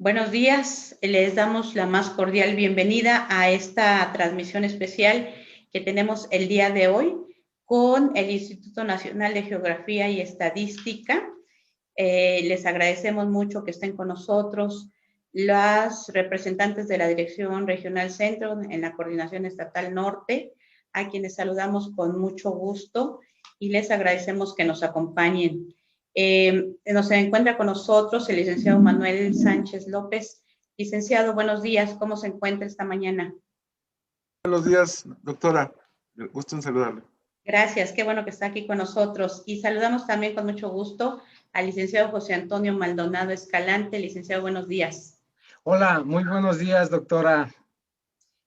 Buenos días, les damos la más cordial bienvenida a esta transmisión especial que tenemos el día de hoy con el Instituto Nacional de Geografía y Estadística. Les agradecemos mucho que estén con nosotros las representantes de la Dirección Regional Centro en la Coordinación Estatal Norte, a quienes saludamos con mucho gusto y les agradecemos que nos acompañen. Nos encuentra con nosotros el licenciado Manuel Sánchez López. Licenciado, buenos días. ¿Cómo se encuentra esta mañana? Buenos días, doctora. Gusto en saludarle. Gracias, qué bueno que está aquí con nosotros. Y saludamos también con mucho gusto al licenciado José Antonio Maldonado Escalante. Licenciado, buenos días. Hola, muy buenos días, doctora.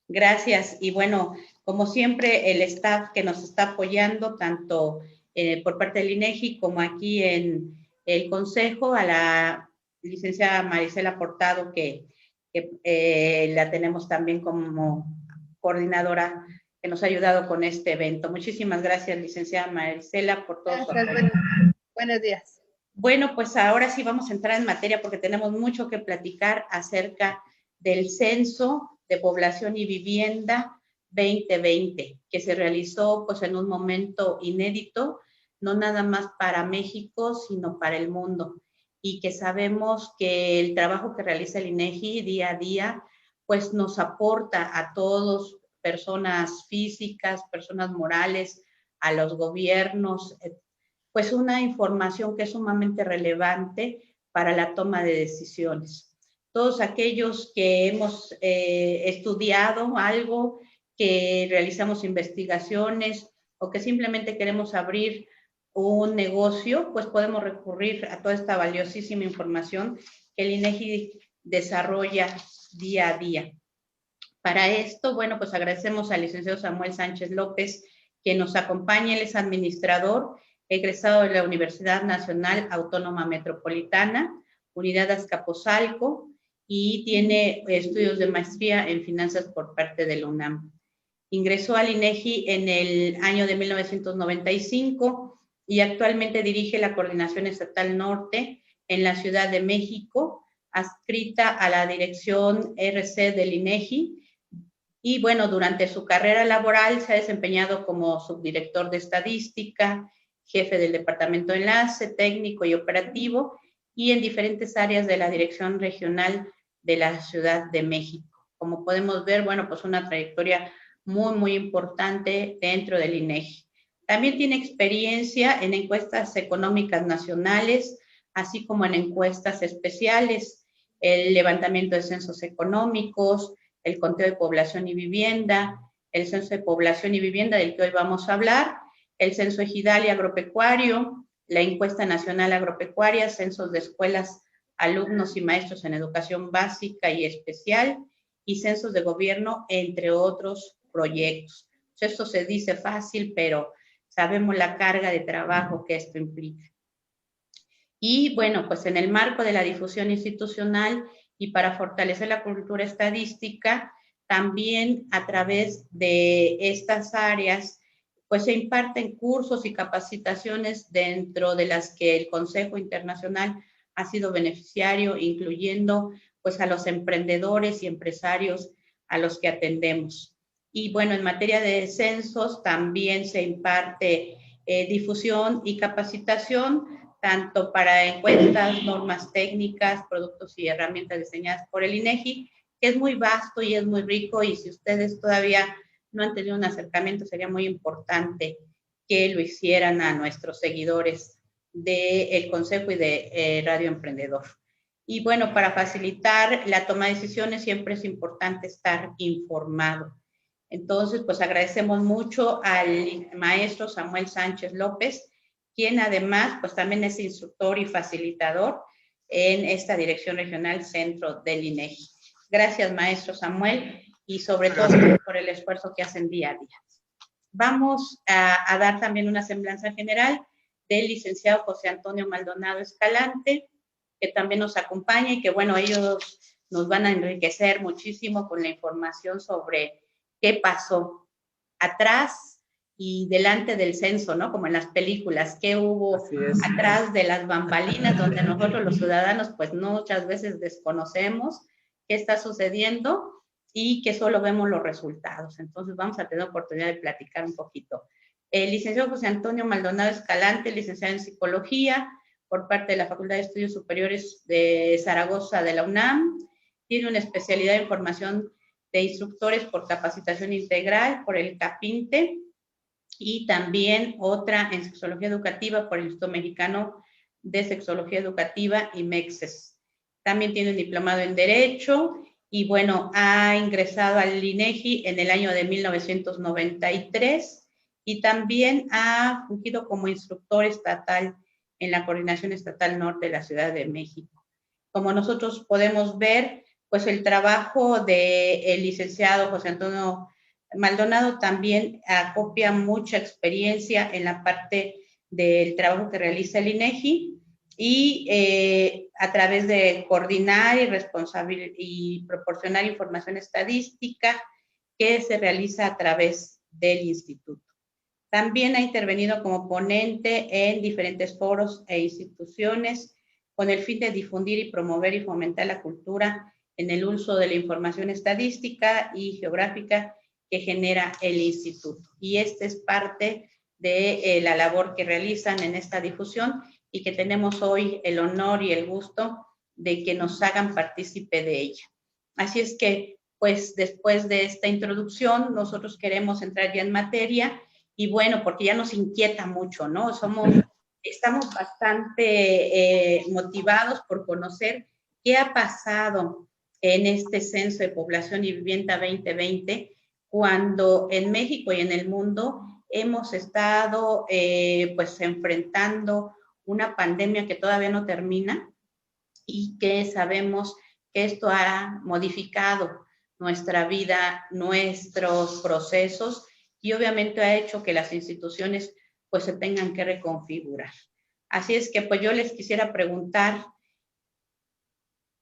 Gracias. Y bueno, como siempre, el staff que nos está apoyando, tanto por parte del INEGI como aquí en el Consejo, a la licenciada Marisela Portado, que la tenemos también como coordinadora, que nos ha ayudado con este evento. Muchísimas gracias, licenciada Marisela, por todo su apoyo. Buenos días. Bueno, pues ahora sí vamos a entrar en materia porque tenemos mucho que platicar acerca del Censo de Población y Vivienda 2020, que se realizó pues en un momento inédito, no nada más para México, sino para el mundo. Y que sabemos que el trabajo que realiza el INEGI día a día, pues nos aporta a todos, personas físicas, personas morales, a los gobiernos, pues una información que es sumamente relevante para la toma de decisiones. Todos aquellos que hemos estudiado algo, que realizamos investigaciones o que simplemente queremos abrir un negocio, pues podemos recurrir a toda esta valiosísima información que el INEGI desarrolla día a día. Para esto, bueno, pues agradecemos al licenciado Samuel Sánchez López, que nos acompaña. Él es administrador, egresado de la Universidad Nacional Autónoma Metropolitana, Unidad Azcapotzalco, y tiene estudios de maestría en finanzas por parte de la UNAM. Ingresó al INEGI en el año de 1995 y actualmente dirige la Coordinación Estatal Norte en la Ciudad de México, adscrita a la Dirección RC del INEGI. Y bueno, durante su carrera laboral se ha desempeñado como subdirector de estadística, jefe del departamento de enlace, técnico y operativo, y en diferentes áreas de la Dirección Regional de la Ciudad de México. Como podemos ver, bueno, pues una trayectoria muy importante dentro del INEGI. También tiene experiencia en encuestas económicas nacionales, así como en encuestas especiales, el levantamiento de censos económicos, el conteo de población y vivienda, el censo de población y vivienda del que hoy vamos a hablar, el censo ejidal y agropecuario, la encuesta nacional agropecuaria, censos de escuelas, alumnos y maestros en educación básica y especial, y censos de gobierno, entre otros proyectos. Esto se dice fácil, pero sabemos la carga de trabajo que esto implica. Y bueno, pues en el marco de la difusión institucional y para fortalecer la cultura estadística, también a través de estas áreas, pues se imparten cursos y capacitaciones dentro de las que el Consejo Internacional ha sido beneficiario, incluyendo pues a los emprendedores y empresarios a los que atendemos. Y bueno, en materia de censos también se imparte difusión y capacitación, tanto para encuestas, normas técnicas, productos y herramientas diseñadas por el INEGI, que es muy vasto y es muy rico, y si ustedes todavía no han tenido un acercamiento, sería muy importante que lo hicieran a nuestros seguidores del Consejo y de Radio Emprendedor. Y bueno, para facilitar la toma de decisiones siempre es importante estar informado. Entonces, pues agradecemos mucho al maestro Samuel Sánchez López, quien además pues también es instructor y facilitador en esta Dirección Regional Centro del INEGI. Gracias, maestro Samuel, y sobre todo por el esfuerzo que hacen día a día. Vamos a dar también una semblanza general del licenciado José Antonio Maldonado Escalante, que también nos acompaña y que, bueno, ellos nos van a enriquecer muchísimo con la información sobre qué pasó atrás y delante del censo, ¿no? Como en las películas, qué hubo atrás de las bambalinas, donde nosotros los ciudadanos pues muchas veces desconocemos qué está sucediendo y que solo vemos los resultados. Entonces vamos a tener oportunidad de platicar un poquito. El licenciado José Antonio Maldonado Escalante, licenciado en Psicología por parte de la Facultad de Estudios Superiores de Zaragoza de la UNAM, tiene una especialidad en formación de instructores por capacitación integral por el CAPINTE, y también otra en Sexología Educativa por el Instituto Mexicano de Sexología Educativa y MEXES. También tiene un diplomado en Derecho y bueno, ha ingresado al INEGI en el año de 1993 y también ha fungido como instructor estatal en la Coordinación Estatal Norte de la Ciudad de México. Como nosotros podemos ver, pues el trabajo del licenciado José Antonio Maldonado también acopia mucha experiencia en la parte del trabajo que realiza el INEGI y a través de coordinar y proporcionar información estadística que se realiza a través del instituto. También ha intervenido como ponente en diferentes foros e instituciones con el fin de difundir y promover y fomentar la cultura en el uso de la información estadística y geográfica que genera el instituto. Y esta es parte de la labor que realizan en esta difusión y que tenemos hoy el honor y el gusto de que nos hagan partícipe de ella. Así es que, pues, después de esta introducción, nosotros queremos entrar ya en materia y bueno, porque ya nos inquieta mucho, ¿no? Estamos bastante motivados por conocer qué ha pasado en este Censo de Población y Vivienda 2020, cuando en México y en el mundo hemos estado pues enfrentando una pandemia que todavía no termina y que sabemos que esto ha modificado nuestra vida, nuestros procesos y obviamente ha hecho que las instituciones pues se tengan que reconfigurar. Así es que pues yo les quisiera preguntar,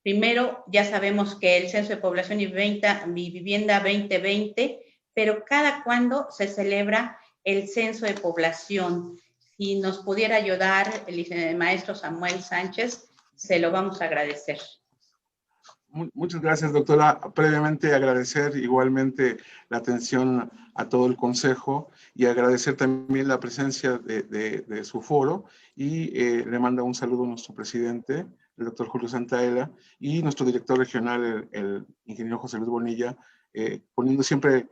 primero ya sabemos que el Censo de Población y Vivienda 2020, pero ¿cada cuándo se celebra el Censo de Población? Si nos pudiera ayudar el maestro Samuel Sánchez, se lo vamos a agradecer. Muchas gracias, doctora. Previamente agradecer igualmente la atención a todo el consejo y agradecer también la presencia de su foro y le manda un saludo a nuestro presidente, el doctor Julio Santaella, y nuestro director regional, el ingeniero José Luis Bonilla, poniendo siempre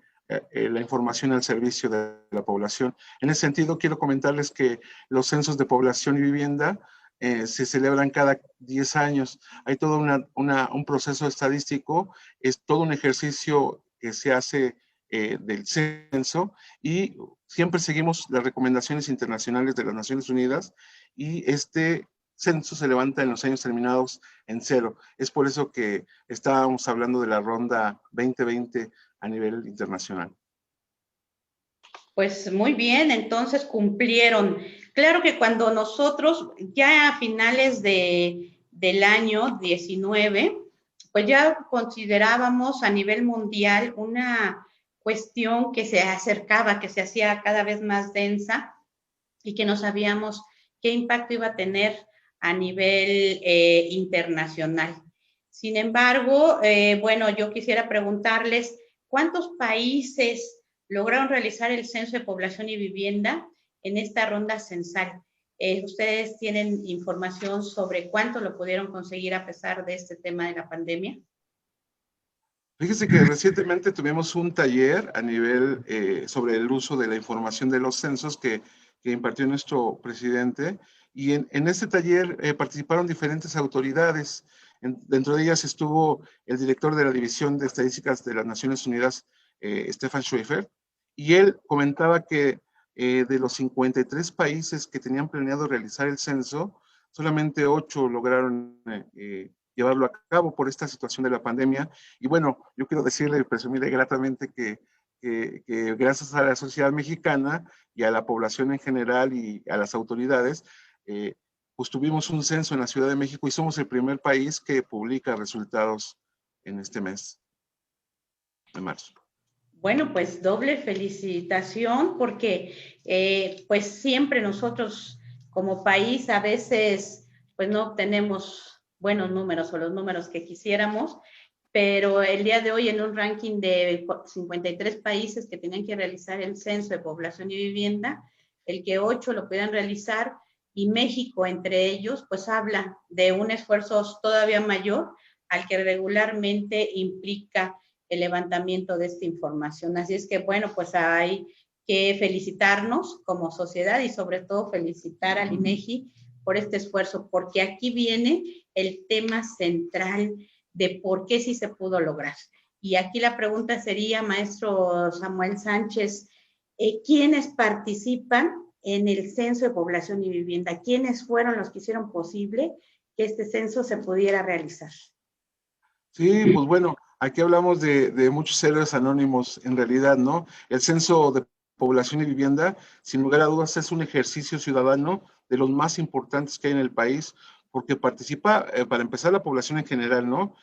la información al servicio de la población. En ese sentido, quiero comentarles que los censos de población y vivienda se celebran cada 10 años. Hay todo un proceso estadístico, es todo un ejercicio que se hace del censo y siempre seguimos las recomendaciones internacionales de las Naciones Unidas y este censo se levanta en los años terminados en 0. Es por eso que estábamos hablando de la ronda 2020 a nivel internacional. Pues muy bien, entonces cumplieron. Claro que cuando nosotros ya a finales del año 19, pues ya considerábamos a nivel mundial una cuestión que se acercaba, que se hacía cada vez más densa y que no sabíamos qué impacto iba a tener a nivel internacional. Sin embargo, bueno, yo quisiera preguntarles, ¿cuántos países lograron realizar el Censo de Población y Vivienda en esta ronda censal? ¿Ustedes tienen información sobre cuánto lo pudieron conseguir a pesar de este tema de la pandemia? Fíjese que recientemente tuvimos un taller a nivel sobre el uso de la información de los censos que impartió nuestro presidente y en este taller participaron diferentes autoridades. Dentro de ellas estuvo el director de la División de Estadísticas de las Naciones Unidas, Stefan Schweifer, y él comentaba que de los 53 países que tenían planeado realizar el censo, solamente 8 lograron llevarlo a cabo por esta situación de la pandemia. Y bueno, yo quiero decirle y presumirle gratamente que gracias a la sociedad mexicana y a la población en general y a las autoridades, pues tuvimos un censo en la Ciudad de México y somos el primer país que publica resultados en este mes de marzo. Bueno, pues doble felicitación porque pues siempre nosotros como país a veces pues no obtenemos buenos números o los números que quisiéramos, pero el día de hoy en un ranking de 53 países que tenían que realizar el censo de población y vivienda, el que 8 lo puedan realizar y México entre ellos, pues habla de un esfuerzo todavía mayor al que regularmente implica el levantamiento de esta información. Así es que, bueno, pues hay que felicitarnos como sociedad y sobre todo felicitar al INEGI por este esfuerzo, porque aquí viene el tema central de por qué sí se pudo lograr. Y aquí la pregunta sería, maestro Samuel Sánchez, ¿quiénes participan en el censo de población y vivienda? ¿Quiénes fueron los que hicieron posible que este censo se pudiera realizar? Sí, pues bueno, aquí hablamos de muchos héroes anónimos en realidad, ¿no? El censo de población y vivienda, sin lugar a dudas, es un ejercicio ciudadano de los más importantes que hay en el país, porque participa, para empezar, la población en general, ¿no?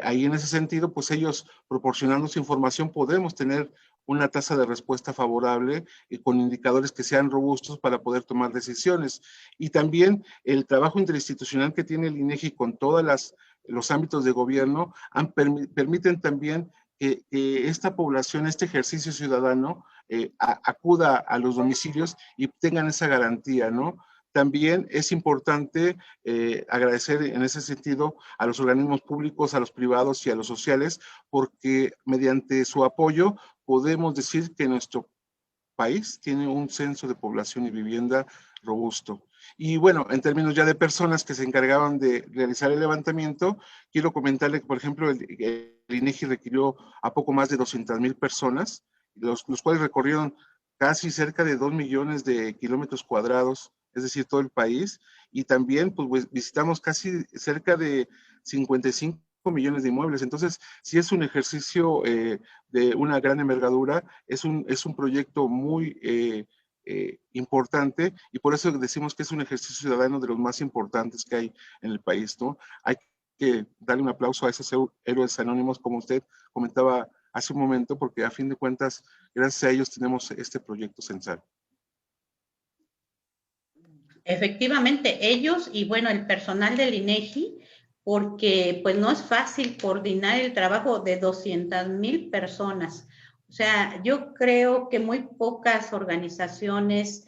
Ahí en ese sentido, pues ellos proporcionando su información podemos tener una tasa de respuesta favorable y con indicadores que sean robustos para poder tomar decisiones. Y también el trabajo interinstitucional que tiene el INEGI con todas los ámbitos de gobierno permiten también que esta población, este ejercicio ciudadano, acuda a los domicilios y tengan esa garantía, ¿no? También es importante agradecer en ese sentido a los organismos públicos, a los privados y a los sociales, porque mediante su apoyo podemos decir que nuestro país tiene un censo de población y vivienda robusto. Y bueno, en términos ya de personas que se encargaban de realizar el levantamiento, quiero comentarle que, por ejemplo, el INEGI requirió a poco más de 200,000 personas, los cuales recorrieron casi cerca de 2 millones de kilómetros cuadrados, es decir, todo el país, y también pues, visitamos casi cerca de 55 millones de inmuebles. Entonces, sí es un ejercicio de una gran envergadura, es un proyecto muy importante y por eso decimos que es un ejercicio ciudadano de los más importantes que hay en el país, ¿no? Hay que darle un aplauso a esos héroes anónimos, como usted comentaba hace un momento, porque a fin de cuentas, gracias a ellos tenemos este proyecto censal. Efectivamente, ellos y bueno, el personal del INEGI, porque pues no es fácil coordinar el trabajo de 200,000 personas. O sea, yo creo que muy pocas organizaciones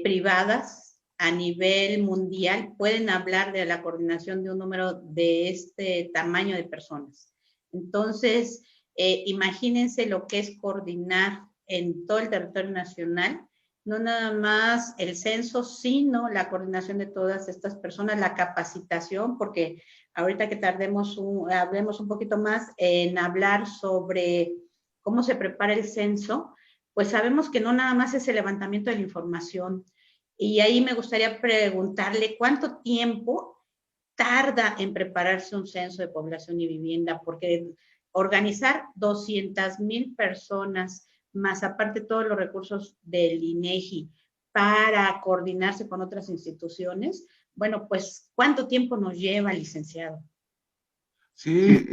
privadas a nivel mundial pueden hablar de la coordinación de un número de este tamaño de personas. Entonces, imagínense lo que es coordinar en todo el territorio nacional no nada más el censo, sino la coordinación de todas estas personas, la capacitación, porque ahorita que hablemos un poquito más en hablar sobre cómo se prepara el censo, pues sabemos que no nada más es el levantamiento de la información. Y ahí me gustaría preguntarle cuánto tiempo tarda en prepararse un censo de población y vivienda, porque organizar 200,000 personas más aparte todos los recursos del INEGI para coordinarse con otras instituciones, bueno, pues, ¿cuánto tiempo nos lleva, licenciado? Sí,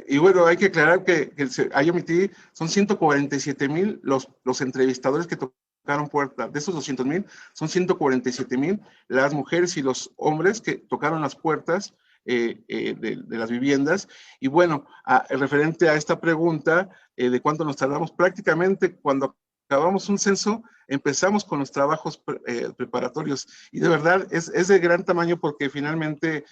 y bueno, hay que aclarar que ahí omití, son 147,000 los entrevistadores que tocaron puerta. De esos 200,000, son 147,000 las mujeres y los hombres que tocaron las puertas de las viviendas. Y bueno, referente a esta pregunta de cuánto nos tardamos, prácticamente cuando acabamos un censo, empezamos con los trabajos preparatorios. Y de verdad es de gran tamaño porque finalmente,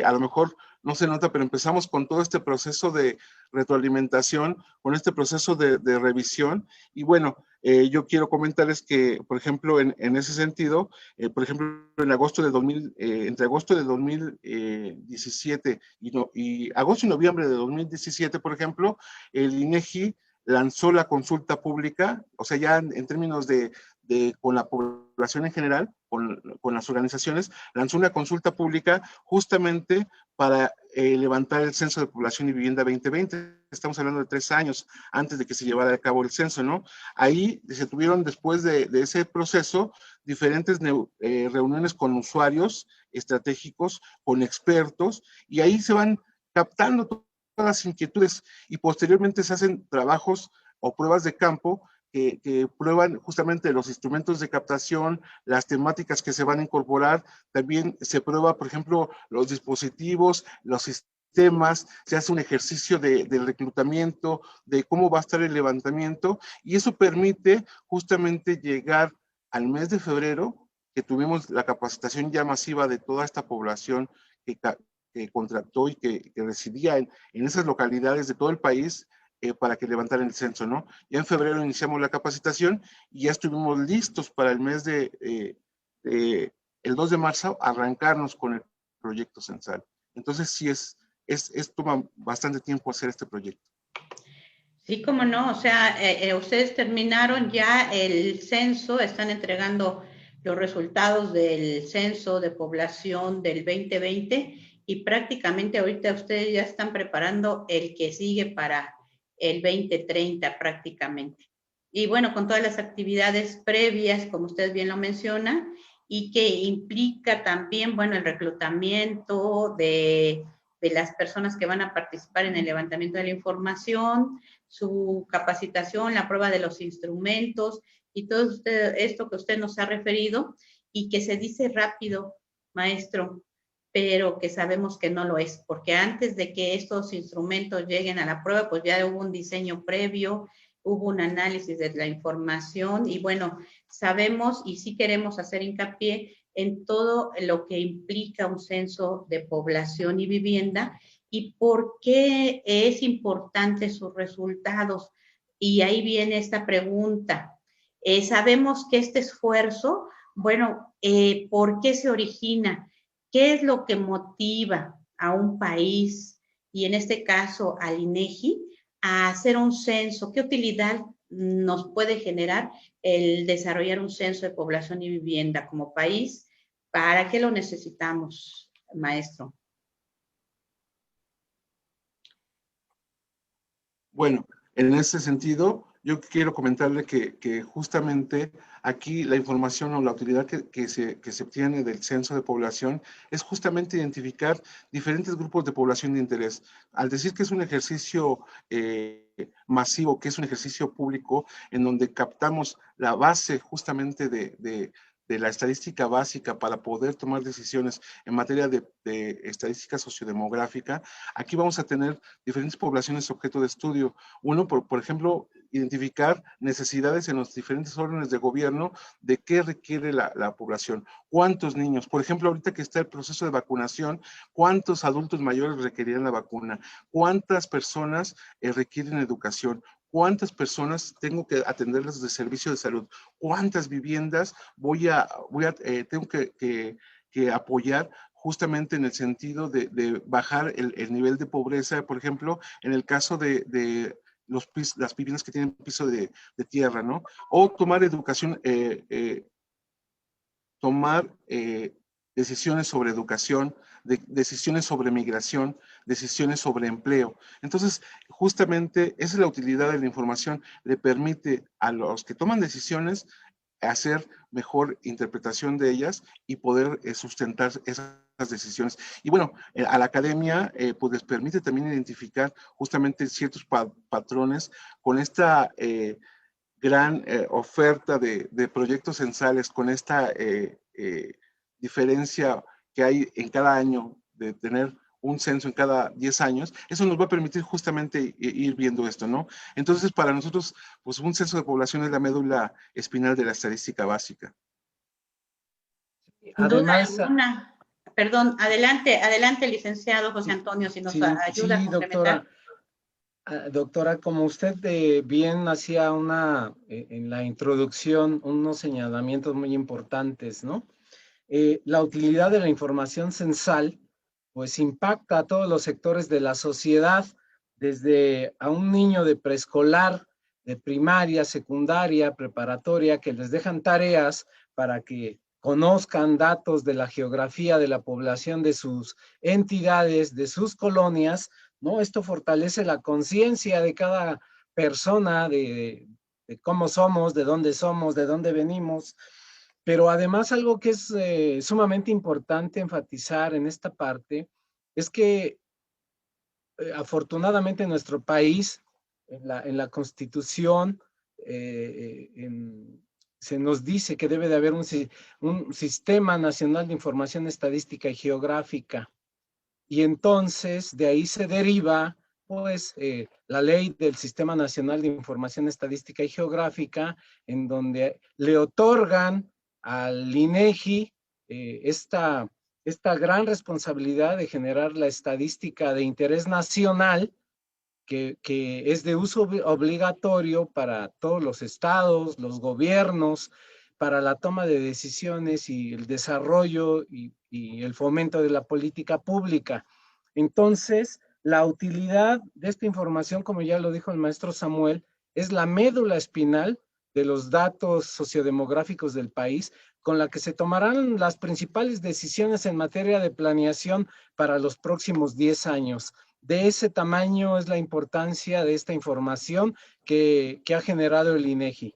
a lo mejor no se nota, pero empezamos con todo este proceso de retroalimentación, con este proceso de revisión. Y bueno, yo quiero comentarles que, por ejemplo, en ese sentido, por ejemplo, entre agosto de 2017 y agosto y noviembre de 2017, por ejemplo, el INEGI lanzó la consulta pública, o sea, ya en términos con la población en general, con las organizaciones, lanzó una consulta pública justamente para levantar el Censo de Población y Vivienda 2020. Estamos hablando de 3 años antes de que se llevara a cabo el censo, ¿no? Ahí se tuvieron, después de ese proceso, diferentes reuniones con usuarios estratégicos, con expertos, y ahí se van captando todas las inquietudes y posteriormente se hacen trabajos o pruebas de campo que prueban justamente los instrumentos de captación, las temáticas que se van a incorporar. También se prueba, por ejemplo, los dispositivos, los sistemas, se hace un ejercicio de reclutamiento, de cómo va a estar el levantamiento, y eso permite justamente llegar al mes de febrero, que tuvimos la capacitación ya masiva de toda esta población que contrató y que residía en esas localidades de todo el país, para que levantaran el censo, ¿no? Ya en febrero iniciamos la capacitación y ya estuvimos listos para el mes el 2 de marzo, arrancarnos con el proyecto censal. Entonces sí toma bastante tiempo hacer este proyecto. Sí, cómo no, o sea, ustedes terminaron ya el censo, están entregando los resultados del censo de población del 2020 y prácticamente ahorita ustedes ya están preparando el que sigue para el 2030 prácticamente. Y bueno, con todas las actividades previas, como usted bien lo menciona, y que implica también, bueno, el reclutamiento de las personas que van a participar en el levantamiento de la información, su capacitación, la prueba de los instrumentos y todo esto que usted nos ha referido y que se dice rápido, maestro, pero que sabemos que no lo es, porque antes de que estos instrumentos lleguen a la prueba, pues ya hubo un diseño previo, hubo un análisis de la información y bueno, sabemos y sí queremos hacer hincapié en todo lo que implica un censo de población y vivienda y por qué es importante sus resultados. Y ahí viene esta pregunta. Sabemos que este esfuerzo, bueno, ¿por qué se origina? ¿Qué es lo que motiva a un país, y en este caso al INEGI, a hacer un censo? ¿Qué utilidad nos puede generar el desarrollar un censo de población y vivienda como país? ¿Para qué lo necesitamos, maestro? Bueno, en ese sentido, yo quiero comentarle que justamente aquí la información o la utilidad que se obtiene del censo de población es justamente identificar diferentes grupos de población de interés. Al decir que es un ejercicio masivo, que es un ejercicio público, en donde captamos la base justamente de la estadística básica para poder tomar decisiones en materia de estadística sociodemográfica, aquí vamos a tener diferentes poblaciones objeto de estudio. Uno, por ejemplo, identificar necesidades en los diferentes órdenes de gobierno de qué requiere la población. ¿Cuántos niños? Por ejemplo, ahorita que está el proceso de vacunación, ¿cuántos adultos mayores requerían la vacuna? ¿Cuántas personas requieren educación? ¿Cuántas personas tengo que atenderles de servicio de salud? ¿Cuántas viviendas tengo que apoyar justamente en el sentido de bajar el nivel de pobreza, por ejemplo, en el caso de las viviendas que tienen piso de tierra, ¿no? O tomar educación, tomar decisiones sobre educación, decisiones sobre migración, decisiones sobre empleo. Entonces, justamente esa es la utilidad de la información, le permite a los que toman decisiones hacer mejor interpretación de ellas y poder sustentar esas decisiones. Y bueno, a la academia pues les permite también identificar justamente ciertos patrones con esta gran oferta de proyectos censales, con esta diferencia que hay en cada año de tener un censo en cada 10 años, eso nos va a permitir justamente ir viendo esto, ¿no? Entonces, para nosotros, pues un censo de población es la médula espinal de la estadística básica. Además, duda alguna. Perdón, adelante, licenciado José Antonio, si nos ayuda a complementar. Doctora, como usted bien hacía en la introducción unos señalamientos muy importantes, ¿no? La utilidad de la información censal, pues impacta a todos los sectores de la sociedad, desde a un niño de preescolar, de primaria, secundaria, preparatoria, que les dejan tareas para que conozcan datos de la geografía de la población de sus entidades, de sus colonias, ¿no? Esto fortalece la conciencia de cada persona de cómo somos, de dónde venimos. Pero además algo que es sumamente importante enfatizar en esta parte es que afortunadamente en nuestro país en la Constitución se nos dice que debe de haber un Sistema Nacional de Información Estadística y Geográfica. Y entonces de ahí se deriva pues la ley del Sistema Nacional de Información Estadística y Geográfica, en donde le otorgan al INEGI esta gran responsabilidad de generar la estadística de interés nacional, que es de uso obligatorio para todos los estados, los gobiernos, para la toma de decisiones y el desarrollo y el fomento de la política pública. Entonces, la utilidad de esta información, como ya lo dijo el maestro Samuel, es la médula espinal de los datos sociodemográficos del país, con la que se tomarán las principales decisiones en materia de planeación para los próximos 10 años. De ese tamaño es la importancia de esta información que ha generado el INEGI.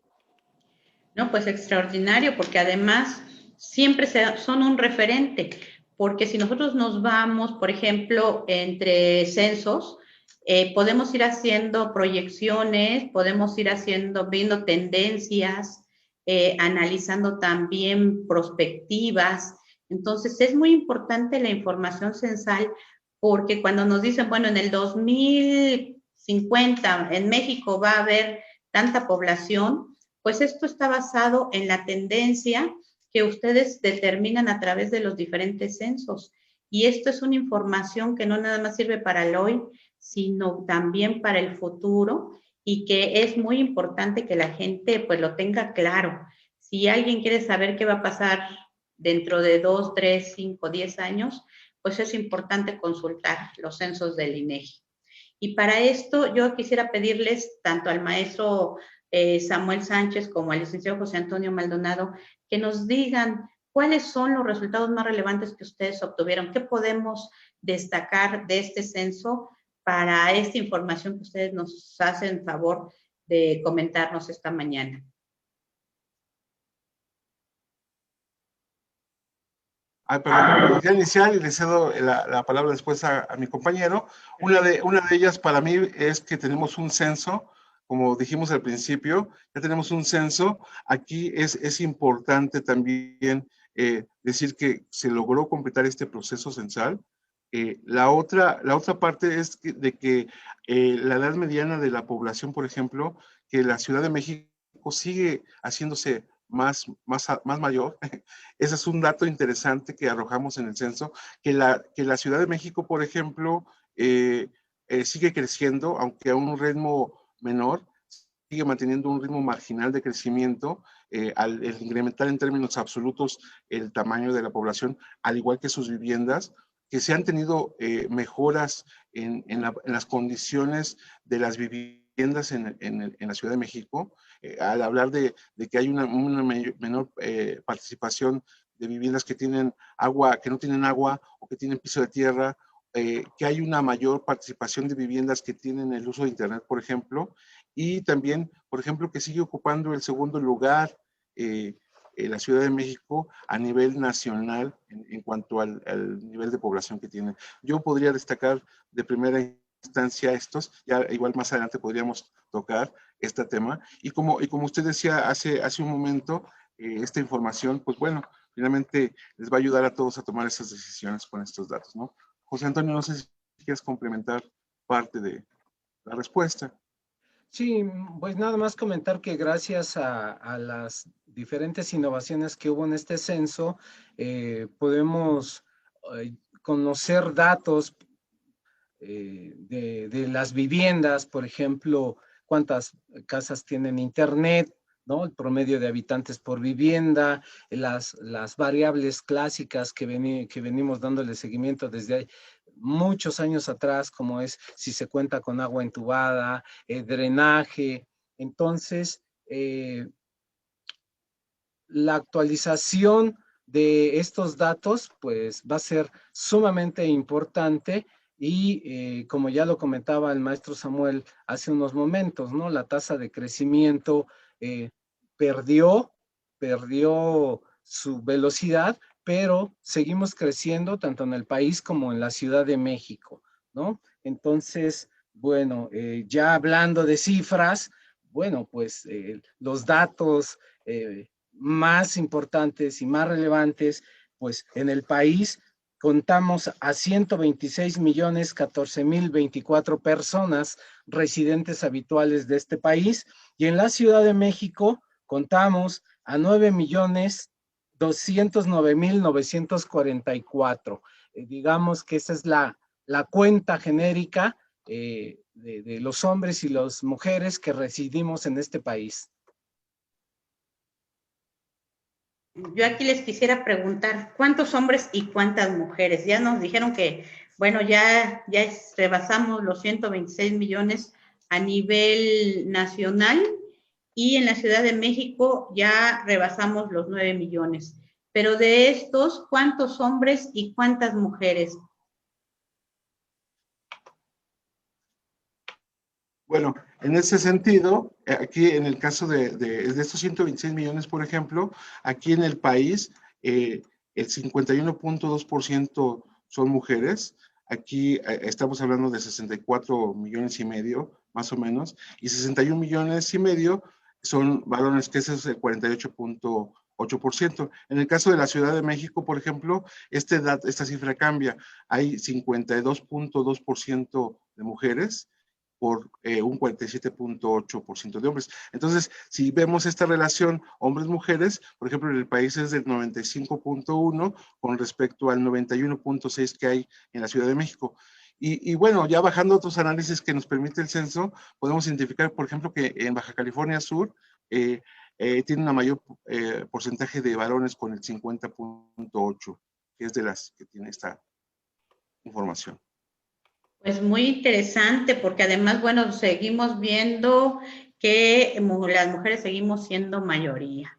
No, pues extraordinario, porque además siempre son un referente, porque si nosotros nos vamos, por ejemplo, entre censos, podemos ir haciendo proyecciones, podemos ir viendo tendencias, analizando también prospectivas. Entonces, es muy importante la información censal, porque cuando nos dicen, bueno, en el 2050 en México va a haber tanta población, pues esto está basado en la tendencia que ustedes determinan a través de los diferentes censos. Y esto es una información que no nada más sirve para el hoy, sino también para el futuro, y que es muy importante que la gente pues lo tenga claro. Si alguien quiere saber qué va a pasar dentro de 2, 3, 5, 10 años, pues es importante consultar los censos del INEGI. Y para esto yo quisiera pedirles tanto al maestro Samuel Sánchez como al licenciado José Antonio Maldonado que nos digan cuáles son los resultados más relevantes que ustedes obtuvieron, qué podemos destacar de este censo para esta información que ustedes nos hacen favor de comentarnos esta mañana. Perdón, ya iniciar y le cedo la palabra después a mi compañero. Una de ellas para mí es que tenemos un censo, como dijimos al principio, ya tenemos un censo. Aquí es importante también decir que se logró completar este proceso censal. La otra parte es de que la edad mediana de la población, por ejemplo, que la Ciudad de México sigue haciéndose más mayor. Ese es un dato interesante que arrojamos en el censo, que la Ciudad de México, por ejemplo, sigue creciendo, aunque a un ritmo menor, sigue manteniendo un ritmo marginal de crecimiento al incrementar en términos absolutos el tamaño de la población, al igual que sus viviendas, que se han tenido mejoras en las condiciones de las viviendas en la Ciudad de México, al hablar de que hay una menor participación de viviendas que tienen agua, que no tienen agua o que tienen piso de tierra, que hay una mayor participación de viviendas que tienen el uso de Internet, por ejemplo, y también, por ejemplo, que sigue ocupando el segundo lugar la Ciudad de México a nivel nacional en cuanto al nivel de población que tiene. Yo podría destacar de primera instancia estos, ya igual más adelante podríamos tocar este tema, y como usted decía hace un momento, esta información, pues bueno, finalmente les va a ayudar a todos a tomar esas decisiones con estos datos, ¿no? José Antonio, no sé si quieres complementar parte de la respuesta. Sí, pues nada más comentar que gracias a las diferentes innovaciones que hubo en este censo, podemos conocer datos de las viviendas, por ejemplo, cuántas casas tienen internet, ¿no? El promedio de habitantes por vivienda, las variables clásicas que venimos dándole seguimiento desde muchos años atrás, como es si se cuenta con agua entubada, drenaje. Entonces, la actualización de estos datos, pues va a ser sumamente importante y como ya lo comentaba el maestro Samuel hace unos momentos, ¿no? La tasa de crecimiento perdió su velocidad, pero seguimos creciendo tanto en el país como en la Ciudad de México, ¿no? Entonces, bueno, ya hablando de cifras, bueno, pues los datos más importantes y más relevantes, pues en el país contamos a 126.014.024 personas residentes habituales de este país, y en la Ciudad de México contamos a 9.209.944. Digamos que esa es la cuenta genérica de los hombres y las mujeres que residimos en este país. Yo aquí les quisiera preguntar, ¿cuántos hombres y cuántas mujeres? Ya nos dijeron que, bueno, ya rebasamos los 126 millones a nivel nacional, y en la Ciudad de México ya rebasamos los 9 millones. Pero de estos, ¿cuántos hombres y cuántas mujeres? Bueno, en ese sentido, aquí en el caso de estos 126 millones, por ejemplo, aquí en el país, el 51.2% son mujeres. Aquí estamos hablando de 64 millones y medio, más o menos, y 61 millones y medio son varones, que ese es el 48.8%. En el caso de la Ciudad de México, por ejemplo, esta cifra cambia. Hay 52.2% de mujeres por un 47.8% de hombres. Entonces, si vemos esta relación hombres-mujeres, por ejemplo, en el país es del 95.1 con respecto al 91.6 que hay en la Ciudad de México. Y bueno, ya bajando a otros análisis que nos permite el censo, podemos identificar, por ejemplo, que en Baja California Sur tiene una mayor porcentaje de varones con el 50.8, que es de las que tiene esta información. Pues muy interesante, porque además, bueno, seguimos viendo que las mujeres seguimos siendo mayoría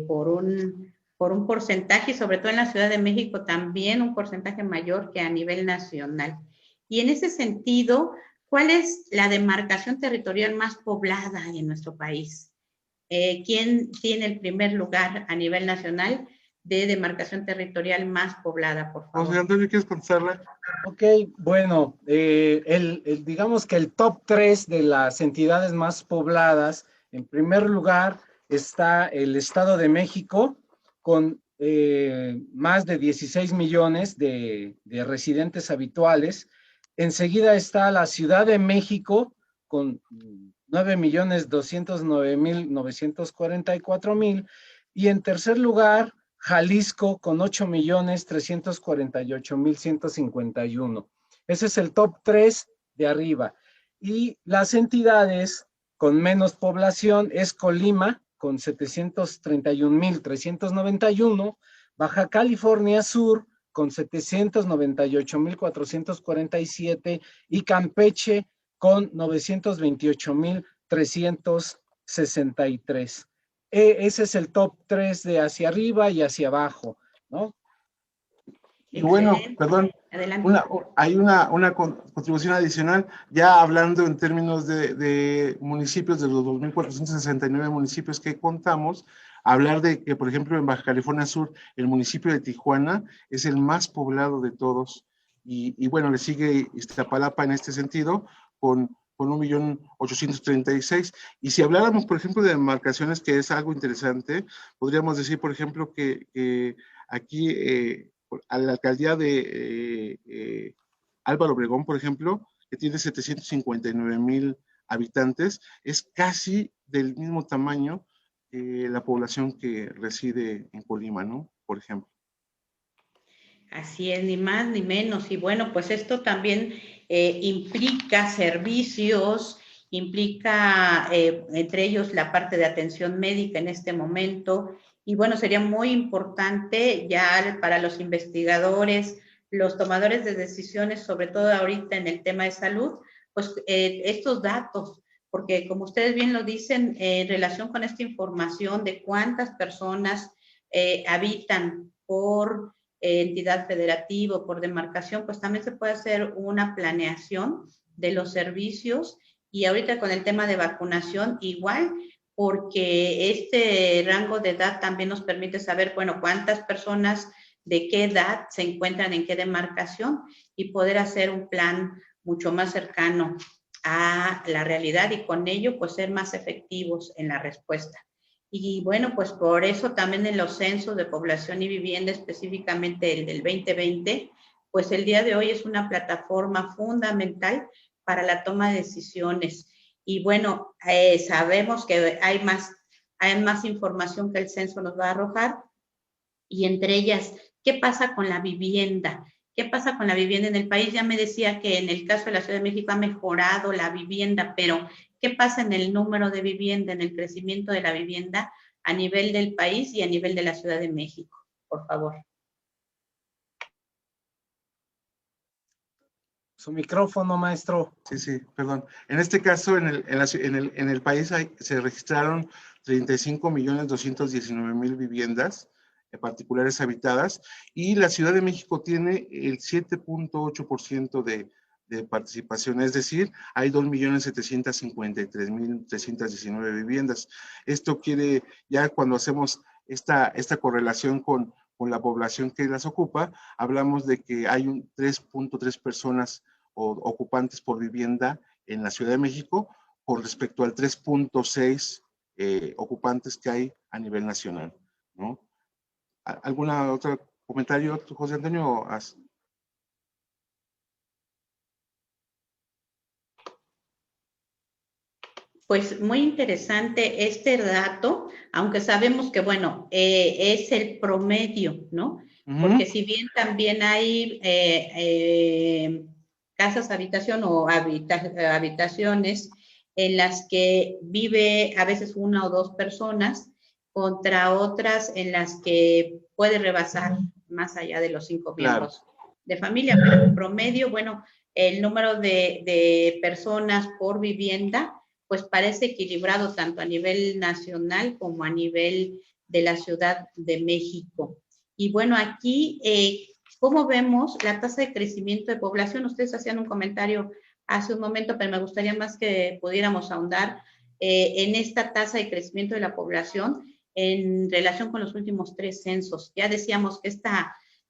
por un porcentaje, y sobre todo en la Ciudad de México también un porcentaje mayor que a nivel nacional. Y en ese sentido, ¿cuál es la demarcación territorial más poblada en nuestro país? ¿Quién tiene el primer lugar a nivel nacional de demarcación territorial más poblada, por favor? José Antonio, ¿quieres contestarla? Ok, bueno, digamos que el top 3 de las entidades más pobladas, en primer lugar está el Estado de México, con más de 16 millones de residentes habituales. Enseguida está la Ciudad de México, con 9.209.944.000. Y en tercer lugar, Jalisco con 8.348.151. Ese es el top 3 de arriba. Y las entidades con menos población es Colima con 731.391, Baja California Sur con 798.447 y Campeche con 928.363. Ese es el top 3 de hacia arriba y hacia abajo, ¿no? Y bueno, perdón, hay una contribución adicional, ya hablando en términos de municipios, de los 2.469 municipios que contamos, hablar de que, por ejemplo, en Baja California Sur, el municipio de Tijuana es el más poblado de todos, y bueno, le sigue Iztapalapa en este sentido, con 1.836.000. Y si habláramos, por ejemplo, de demarcaciones, que es algo interesante, podríamos decir, por ejemplo, que aquí a la alcaldía de Álvaro Obregón, por ejemplo, que tiene 759.000 habitantes, es casi del mismo tamaño que la población que reside en Colima, ¿no? Por ejemplo. Así es, ni más ni menos. Y bueno, pues esto también implica servicios, implica entre ellos la parte de atención médica en este momento. Y bueno, sería muy importante ya para los investigadores, los tomadores de decisiones, sobre todo ahorita en el tema de salud, pues estos datos, porque como ustedes bien lo dicen, en relación con esta información de cuántas personas habitan por entidad federativa o por demarcación, pues también se puede hacer una planeación de los servicios. Y ahorita con el tema de vacunación, igual, porque este rango de edad también nos permite saber, bueno, cuántas personas de qué edad se encuentran en qué demarcación, y poder hacer un plan mucho más cercano a la realidad y con ello pues ser más efectivos en la respuesta. Y bueno, pues por eso también en los censos de población y vivienda, específicamente el del 2020, pues el día de hoy es una plataforma fundamental para la toma de decisiones. Y bueno, sabemos que hay más información que el censo nos va a arrojar, y entre ellas, ¿qué pasa con la vivienda? ¿Qué pasa con la vivienda en el país? Ya me decía que en el caso de la Ciudad de México ha mejorado la vivienda, pero ¿qué pasa en el número de vivienda, en el crecimiento de la vivienda a nivel del país y a nivel de la Ciudad de México? Por favor. Su micrófono, maestro. Sí, perdón. En este caso, en el país se registraron 35.219.000 viviendas particulares habitadas, y la Ciudad de México tiene el 7.8% de participación, es decir, hay 2.753.319 viviendas. Esto quiere, ya cuando hacemos esta correlación con la población que las ocupa, hablamos de que hay 3.3 personas ocupantes por vivienda en la Ciudad de México, con respecto al 3.6 ocupantes que hay a nivel nacional, ¿no? ¿Alguna otra comentario, José Antonio? Pues muy interesante este dato, aunque sabemos que, bueno, es el promedio, ¿no? Porque si bien también hay casas habitación o habitaciones en las que vive a veces una o dos personas, contra otras en las que puede rebasar más allá de los 5 miembros de familia, pero en promedio, bueno, el número de personas por vivienda pues parece equilibrado tanto a nivel nacional como a nivel de la Ciudad de México. Y bueno, aquí, ¿cómo vemos la tasa de crecimiento de población? Ustedes hacían un comentario hace un momento, pero me gustaría más que pudiéramos ahondar en esta tasa de crecimiento de la población en relación con los últimos 3 censos. Ya decíamos que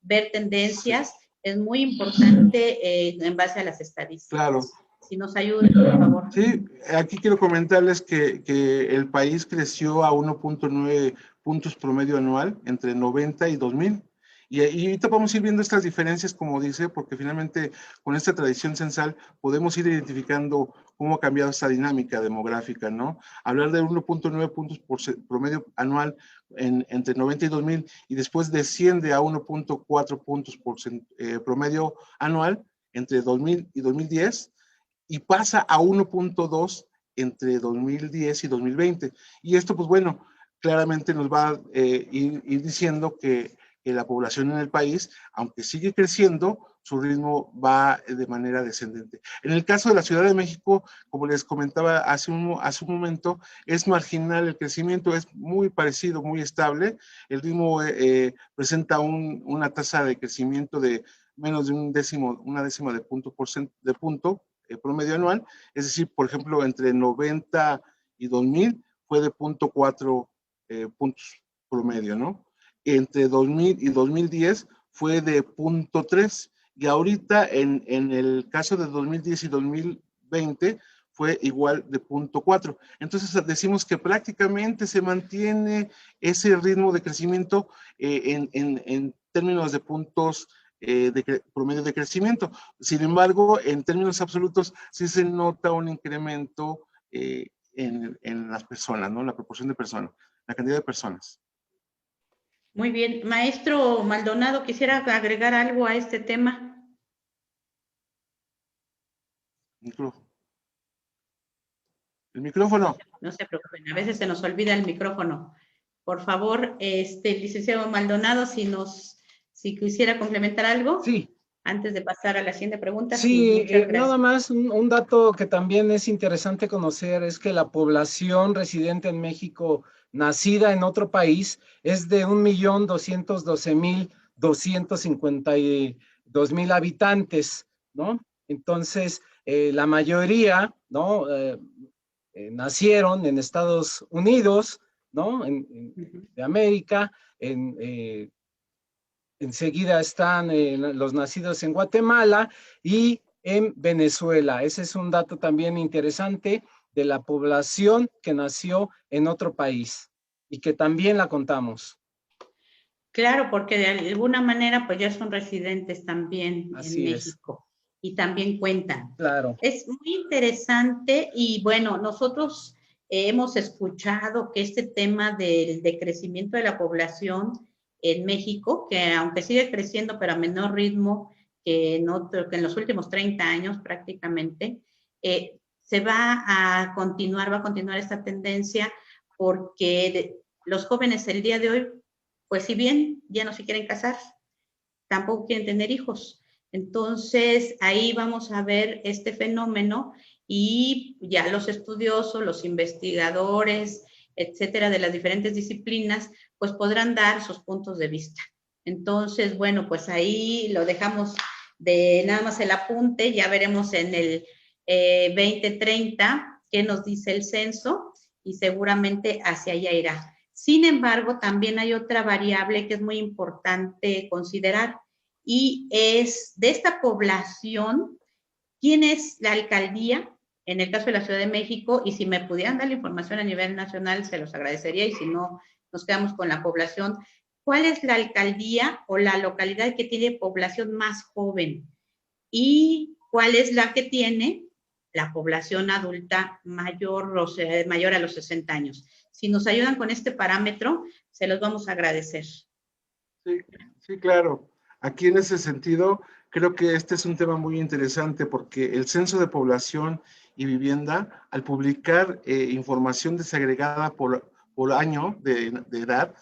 ver tendencias es muy importante en base a las estadísticas. Claro. Si nos ayudan, por favor. Sí, aquí quiero comentarles que el país creció a 1.9 puntos promedio anual entre 90 y 2000. Y ahorita vamos a ir viendo estas diferencias, como dice, porque finalmente con esta tradición censal podemos ir identificando cómo ha cambiado esta dinámica demográfica, ¿no? Hablar de 1.9 puntos promedio anual entre 90 y 2000 y después desciende a 1.4 puntos promedio anual entre 2000 y 2010, y pasa a 1.2 entre 2010 y 2020. Y esto, pues bueno, claramente nos va a ir diciendo que la población en el país, aunque sigue creciendo, su ritmo va de manera descendente. En el caso de la Ciudad de México, como les comentaba hace un momento, es marginal el crecimiento, es muy parecido, muy estable. El ritmo presenta una tasa de crecimiento de menos de una décima de punto promedio anual, es decir, por ejemplo, entre 90 y 2000 fue de 0.4 puntos promedio, ¿no? Entre 2000 y 2010 fue de 0.3, y ahorita en el caso de 2010 y 2020 fue igual de 0.4. Entonces decimos que prácticamente se mantiene ese ritmo de crecimiento en términos de puntos promedio de crecimiento. Sin embargo, en términos absolutos, sí se nota un incremento en las personas, ¿no? La proporción de personas, la cantidad de personas. Muy bien. Maestro Maldonado, ¿quisiera agregar algo a este tema? El micrófono. No se preocupen, a veces se nos olvida el micrófono. Por favor, licenciado Maldonado, si quisiera complementar algo. Sí. Antes de pasar a la siguiente pregunta. Sí, nada más un dato que también es interesante conocer es que la población residente en México, nacida en otro país, es de 1.212.252 habitantes, ¿no? Entonces, la mayoría, ¿no? Nacieron en Estados Unidos, ¿no? De América, enseguida están los nacidos en Guatemala, y en Venezuela. Ese es un dato también interesante de la población que nació en otro país y que también la contamos. Claro, porque de alguna manera pues ya son residentes también en Así es. México y también cuentan. Claro. Es muy interesante y bueno, nosotros hemos escuchado que este tema del decrecimiento de la población en México, que aunque sigue creciendo pero a menor ritmo que en los últimos 30 años prácticamente, se va a continuar esta tendencia porque los jóvenes el día de hoy pues si bien ya no se quieren casar, tampoco quieren tener hijos. Entonces, ahí vamos a ver este fenómeno y ya los estudiosos, los investigadores, etcétera, de las diferentes disciplinas, pues podrán dar sus puntos de vista. Entonces, bueno, pues ahí lo dejamos de nada más el apunte, ya veremos en el 2030 qué nos dice el censo y seguramente hacia allá irá. Sin embargo, también hay otra variable que es muy importante considerar y es de esta población, ¿quién es la alcaldía? En el caso de la Ciudad de México, y si me pudieran dar la información a nivel nacional, se los agradecería, y si no, nos quedamos con la población. ¿Cuál es la alcaldía o la localidad que tiene población más joven? ¿Y cuál es la que tiene la población adulta mayor, o sea, mayor a los 60 años? Si nos ayudan con este parámetro, se los vamos a agradecer. Sí, sí, claro. Aquí en ese sentido, creo que este es un tema muy interesante porque el censo de población y vivienda, al publicar información desagregada por año de edad,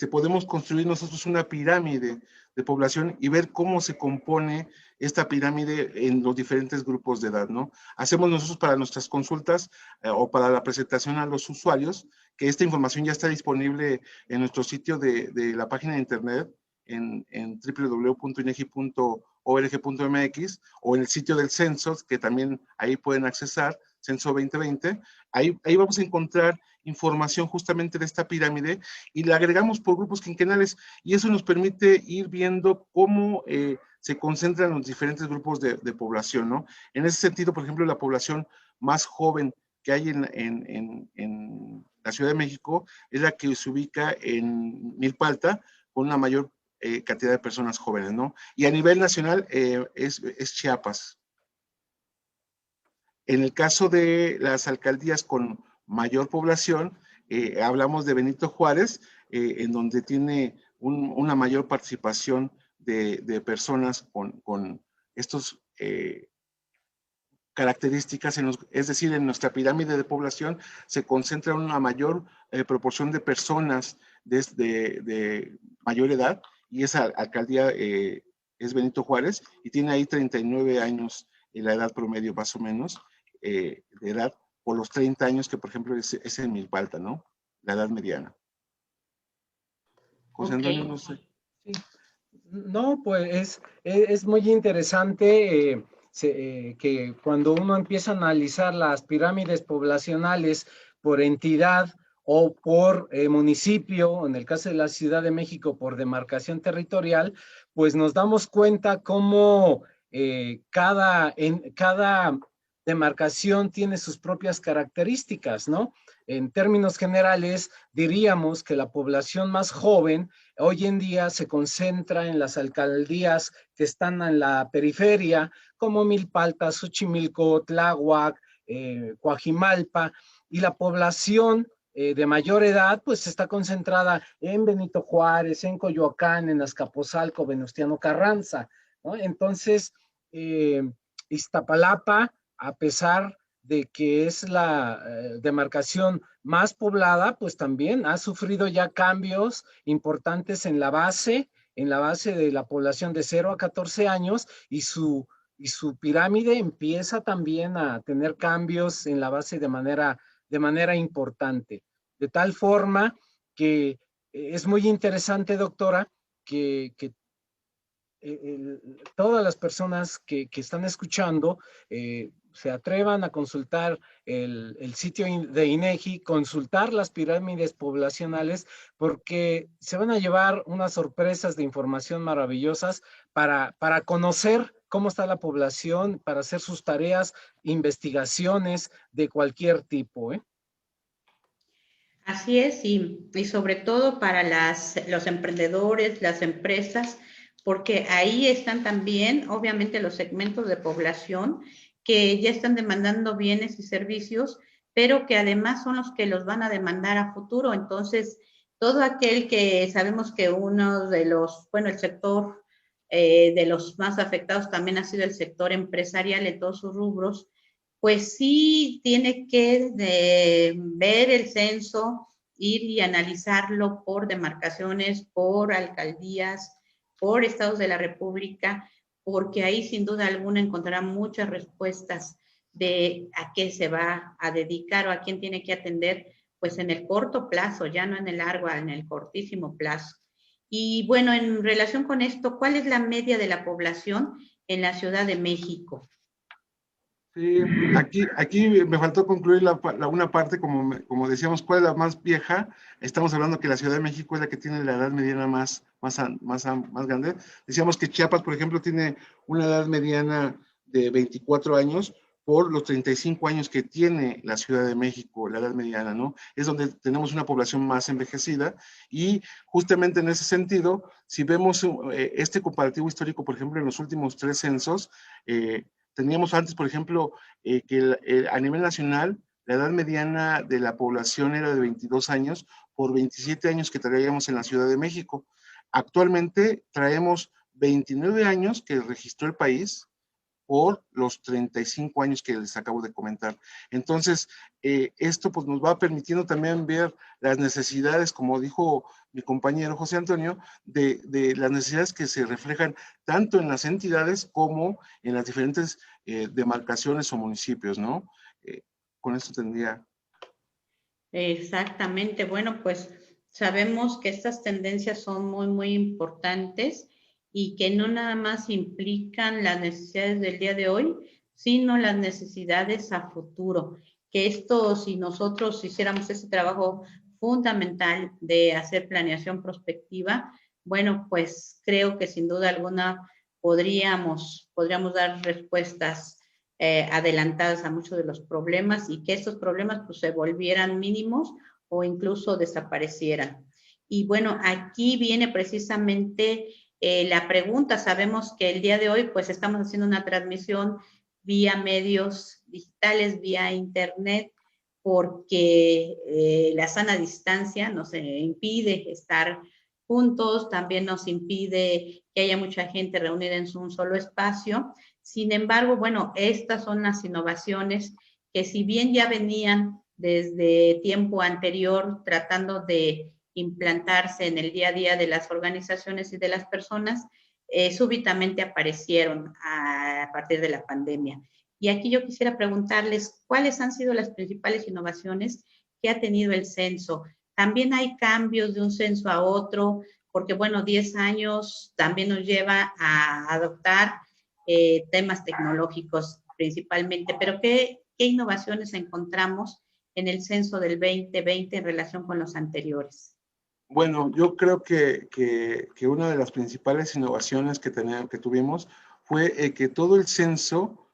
podemos construir nosotros una pirámide de población y ver cómo se compone esta pirámide en los diferentes grupos de edad, ¿no? Hacemos nosotros para nuestras consultas o para la presentación a los usuarios, que esta información ya está disponible en nuestro sitio de la página de internet, en www.inegi.org.mx o en el sitio del censo, que también ahí pueden accesar, Censo 2020. Ahí vamos a encontrar información justamente de esta pirámide y la agregamos por grupos quinquenales y eso nos permite ir viendo cómo se concentran los diferentes grupos de población, ¿no? En ese sentido, por ejemplo, la población más joven que hay en la Ciudad de México es la que se ubica en Milpa, con una mayor cantidad de personas jóvenes, ¿no? Y a nivel nacional es Chiapas. En el caso de las alcaldías con mayor población, hablamos de Benito Juárez, en donde tiene una mayor participación de personas con estos características, es decir, en nuestra pirámide de población se concentra una mayor proporción de personas de mayor edad, y esa alcaldía es Benito Juárez, y tiene ahí 39 años en la edad promedio más o menos, de edad, por los 30 años que por ejemplo es en Milpa, ¿no? La edad mediana. José Antonio, no sé. Sí. No, pues es muy interesante que cuando uno empieza a analizar las pirámides poblacionales por entidad o por municipio, en el caso de la Ciudad de México por demarcación territorial, pues nos damos cuenta cómo cada demarcación tiene sus propias características, ¿no? En términos generales, diríamos que la población más joven hoy en día se concentra en las alcaldías que están en la periferia, como Milpa, Xochimilco, Tláhuac, Coajimalpa, y la población de mayor edad, pues está concentrada en Benito Juárez, en Coyoacán, en Azcapotzalco, Venustiano Carranza, ¿no? Entonces, Iztapalapa, a pesar de que es la demarcación más poblada, pues también ha sufrido ya cambios importantes en la base de la población de 0 a 14 años, y su pirámide empieza también a tener cambios en la base de manera importante. De tal forma que es muy interesante, doctora, que todas las personas que están escuchando se atrevan a consultar el sitio de INEGI, consultar las pirámides poblacionales, porque se van a llevar unas sorpresas de información maravillosas para conocer cómo está la población para hacer sus tareas, investigaciones de cualquier tipo, ¿eh? Así es, y sobre todo para los emprendedores, las empresas, porque ahí están también, obviamente, los segmentos de población que ya están demandando bienes y servicios, pero que además son los que los van a demandar a futuro. Entonces, todo aquel que sabemos que uno de los, bueno, el sector de los más afectados también ha sido el sector empresarial en todos sus rubros, pues sí tiene que ver el censo, ir y analizarlo por demarcaciones, por alcaldías, por estados de la República, porque ahí sin duda alguna encontrará muchas respuestas de a qué se va a dedicar o a quién tiene que atender, pues en el corto plazo, ya no en el largo, en el cortísimo plazo. Y bueno, en relación con esto, ¿cuál es la media de la población en la Ciudad de México? Sí, aquí me faltó concluir una parte, como decíamos, ¿cuál es la más vieja? Estamos hablando que la Ciudad de México es la que tiene la edad mediana más grande. Decíamos que Chiapas, por ejemplo, tiene una edad mediana de 24 años por los 35 años que tiene la Ciudad de México, la edad mediana, ¿no? Es donde tenemos una población más envejecida y justamente en ese sentido, si vemos este comparativo histórico, por ejemplo, en los últimos 3 censos, teníamos antes, por ejemplo, que a nivel nacional la edad mediana de la población era de 22 años por 27 años que traíamos en la Ciudad de México. Actualmente traemos 29 años que registró el país por los 35 años que les acabo de comentar. Entonces, esto pues nos va permitiendo también ver las necesidades, como dijo mi compañero José Antonio, de las necesidades que se reflejan tanto en las entidades como en las diferentes demarcaciones o municipios, ¿no? Con esto tendría. Exactamente. Bueno, pues sabemos que estas tendencias son muy, muy importantes y que no nada más implican las necesidades del día de hoy, sino las necesidades a futuro. Que esto, si nosotros hiciéramos ese trabajo fundamental de hacer planeación prospectiva, bueno, pues creo que sin duda alguna podríamos dar respuestas adelantadas a muchos de los problemas y que estos problemas pues se volvieran mínimos o incluso desaparecieran. Y bueno, aquí viene precisamente la pregunta. Sabemos que el día de hoy pues estamos haciendo una transmisión vía medios digitales, vía internet, porque la sana distancia nos impide estar juntos, también nos impide que haya mucha gente reunida en un solo espacio. Sin embargo, bueno, estas son las innovaciones que si bien ya venían desde tiempo anterior tratando de implantarse en el día a día de las organizaciones y de las personas, súbitamente aparecieron a partir de la pandemia. Y aquí yo quisiera preguntarles cuáles han sido las principales innovaciones que ha tenido el censo. También hay cambios de un censo a otro, porque bueno, 10 años también nos lleva a adoptar temas tecnológicos principalmente, pero ¿qué innovaciones encontramos en el censo del 2020 en relación con los anteriores? Bueno, yo creo que una de las principales innovaciones que tuvimos fue que todo el censo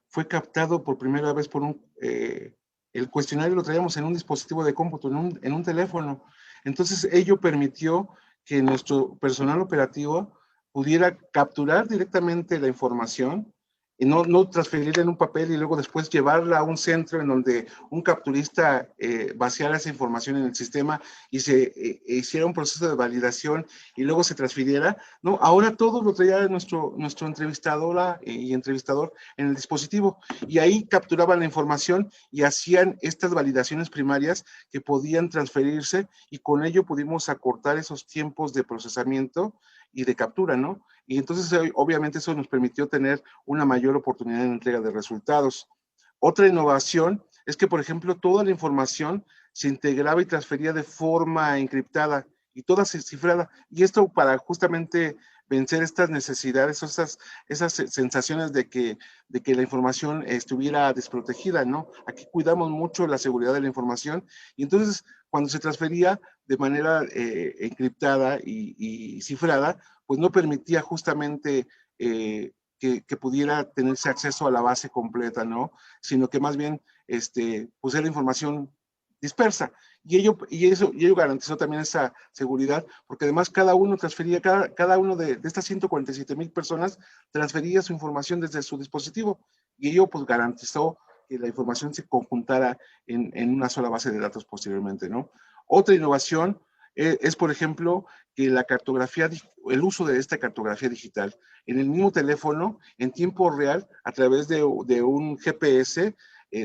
fue captado por primera vez por el cuestionario lo traíamos en un dispositivo de cómputo, en un teléfono. Entonces, ello permitió que nuestro personal operativo pudiera capturar directamente la información y no transferirla en un papel y luego después llevarla a un centro en donde un capturista vaciara esa información en el sistema y se hiciera un proceso de validación y luego se transfiriera. No, ahora todo lo traía nuestro entrevistadora y entrevistador en el dispositivo y ahí capturaban la información y hacían estas validaciones primarias que podían transferirse y con ello pudimos acortar esos tiempos de procesamiento y de captura, ¿no? Y entonces, obviamente, eso nos permitió tener una mayor oportunidad en entrega de resultados. Otra innovación es que, por ejemplo, toda la información se integraba y transfería de forma encriptada y toda cifrada. Y esto para justamente vencer estas necesidades, esas sensaciones de que la información estuviera desprotegida, ¿no? Aquí cuidamos mucho la seguridad de la información y entonces cuando se transfería de manera encriptada y cifrada, pues no permitía justamente que pudiera tenerse acceso a la base completa, ¿no? Sino que más bien, pues era información dispersa. Y ello garantizó también esa seguridad, porque además cada uno transfería, cada uno de estas 147,000 personas transfería su información desde su dispositivo, y ello pues garantizó que la información se conjuntara en una sola base de datos posteriormente, ¿no? Otra innovación es, por ejemplo, que la cartografía, el uso de esta cartografía digital en el mismo teléfono, en tiempo real, a través de un GPS,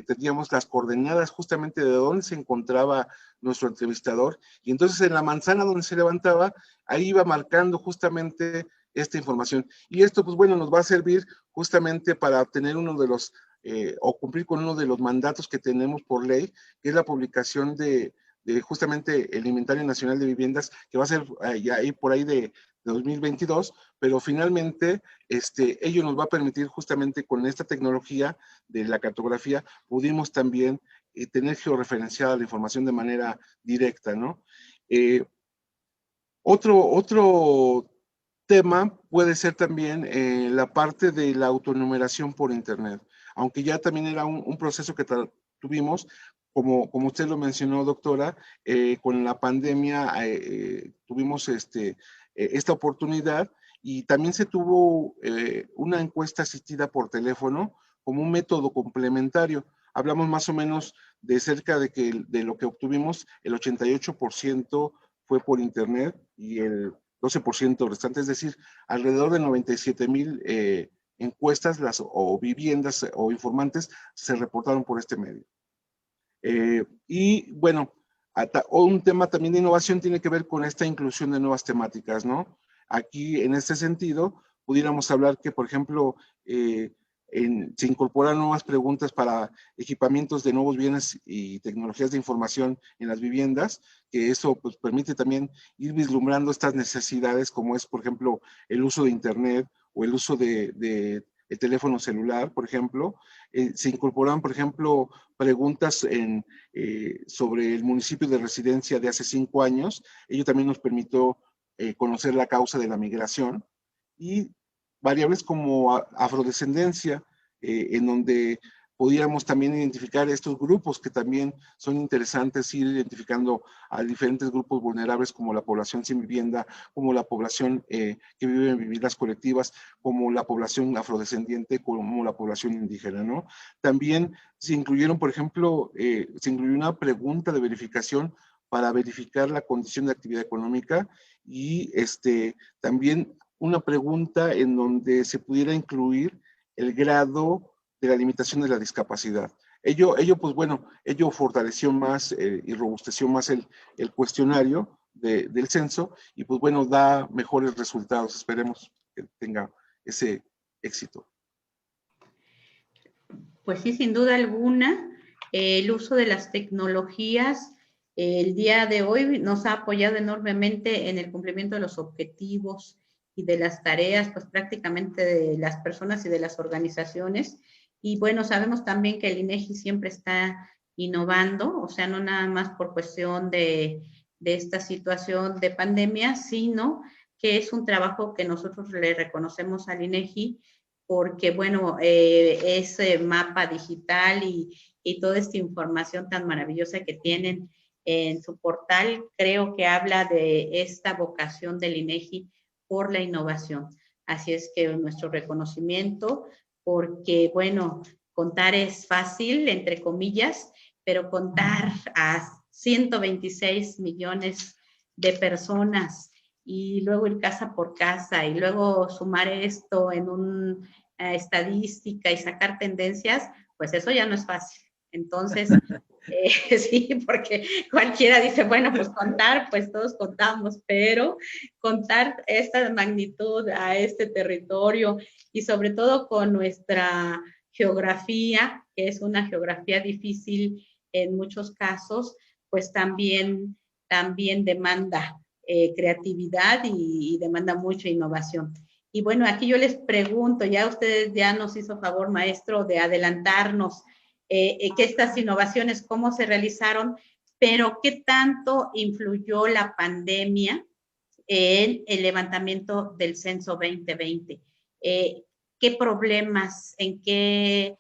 teníamos las coordenadas justamente de dónde se encontraba nuestro entrevistador, y entonces en la manzana donde se levantaba, ahí iba marcando justamente esta información. Y esto, pues bueno, nos va a servir justamente para obtener uno de los, o cumplir con uno de los mandatos que tenemos por ley, que es la publicación de justamente el Inventario Nacional de Viviendas, que va a ser ya ahí por ahí de 2022, pero finalmente ello nos va a permitir justamente con esta tecnología de la cartografía, pudimos también tener georreferenciada la información de manera directa, ¿no? Otro tema puede ser también la parte de la autonumeración por Internet, aunque ya también era un proceso que tuvimos, como usted lo mencionó, doctora, con la pandemia tuvimos esta oportunidad, y también se tuvo una encuesta asistida por teléfono como un método complementario. Hablamos más o menos de cerca de lo que obtuvimos, el 88% fue por Internet y el 12% restante, es decir, alrededor de 97,000 encuestas o viviendas o informantes se reportaron por este medio. Y bueno, un tema también de innovación tiene que ver con esta inclusión de nuevas temáticas, ¿no? Aquí, en este sentido, pudiéramos hablar que, por ejemplo, se incorporan nuevas preguntas para equipamientos de nuevos bienes y tecnologías de información en las viviendas, que eso pues, permite también ir vislumbrando estas necesidades, como es, por ejemplo, el uso de Internet o el uso de el teléfono celular, por ejemplo. Se incorporan, por ejemplo, preguntas sobre el municipio de residencia de hace 5 años. Ello también nos permitió conocer la causa de la migración, y variables como afrodescendencia, en donde pudiéramos también identificar estos grupos que también son interesantes, ir identificando a diferentes grupos vulnerables como la población sin vivienda, como la población que vive en viviendas colectivas, como la población afrodescendiente, como la población indígena, ¿no? También se incluyeron, por ejemplo, se incluyó una pregunta de verificación para verificar la condición de actividad económica, y también una pregunta en donde se pudiera incluir el grado de la limitación de la discapacidad. Ello pues bueno, ello fortaleció más y robusteció más el cuestionario del censo, y pues bueno, da mejores resultados. Esperemos que tenga ese éxito. Pues sí, sin duda alguna, el uso de las tecnologías el día de hoy nos ha apoyado enormemente en el cumplimiento de los objetivos y de las tareas, pues prácticamente de las personas y de las organizaciones. Y bueno, sabemos también que el INEGI siempre está innovando, o sea, no nada más por cuestión de esta situación de pandemia, sino que es un trabajo que nosotros le reconocemos al INEGI, porque bueno, ese mapa digital y toda esta información tan maravillosa que tienen en su portal, creo que habla de esta vocación del INEGI por la innovación. Así es que nuestro reconocimiento, porque bueno, contar es fácil, entre comillas, pero contar a 126 millones de personas y luego ir casa por casa y luego sumar esto en una estadística y sacar tendencias, pues eso ya no es fácil. Entonces, sí, porque cualquiera dice, bueno, pues contar, pues todos contamos, pero contar esta magnitud a este territorio y sobre todo con nuestra geografía, que es una geografía difícil en muchos casos, pues también demanda creatividad y demanda mucha innovación. Y bueno, aquí yo les pregunto, ya ustedes ya nos hizo favor, maestro, de adelantarnos que estas innovaciones, cómo se realizaron, pero qué tanto influyó la pandemia en el levantamiento del censo 2020. qué problemas, en qué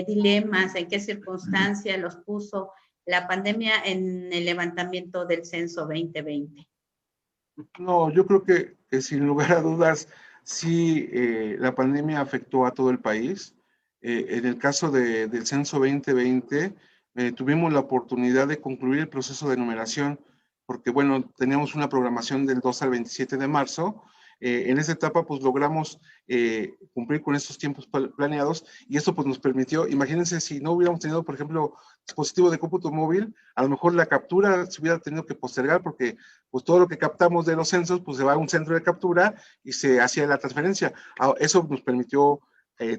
dilemas, en qué circunstancias los puso la pandemia en el levantamiento del censo 2020? No, yo creo que sin lugar a dudas, sí, la pandemia afectó a todo el país. En el caso del censo 2020, tuvimos la oportunidad de concluir el proceso de numeración, porque bueno, teníamos una programación del 2 al 27 de marzo. En esa etapa, pues logramos cumplir con estos tiempos planeados y eso pues nos permitió, imagínense si no hubiéramos tenido, por ejemplo, dispositivo de cómputo móvil, a lo mejor la captura se hubiera tenido que postergar porque pues todo lo que captamos de los censos, pues se va a un centro de captura y se hacía la transferencia. Eso nos permitió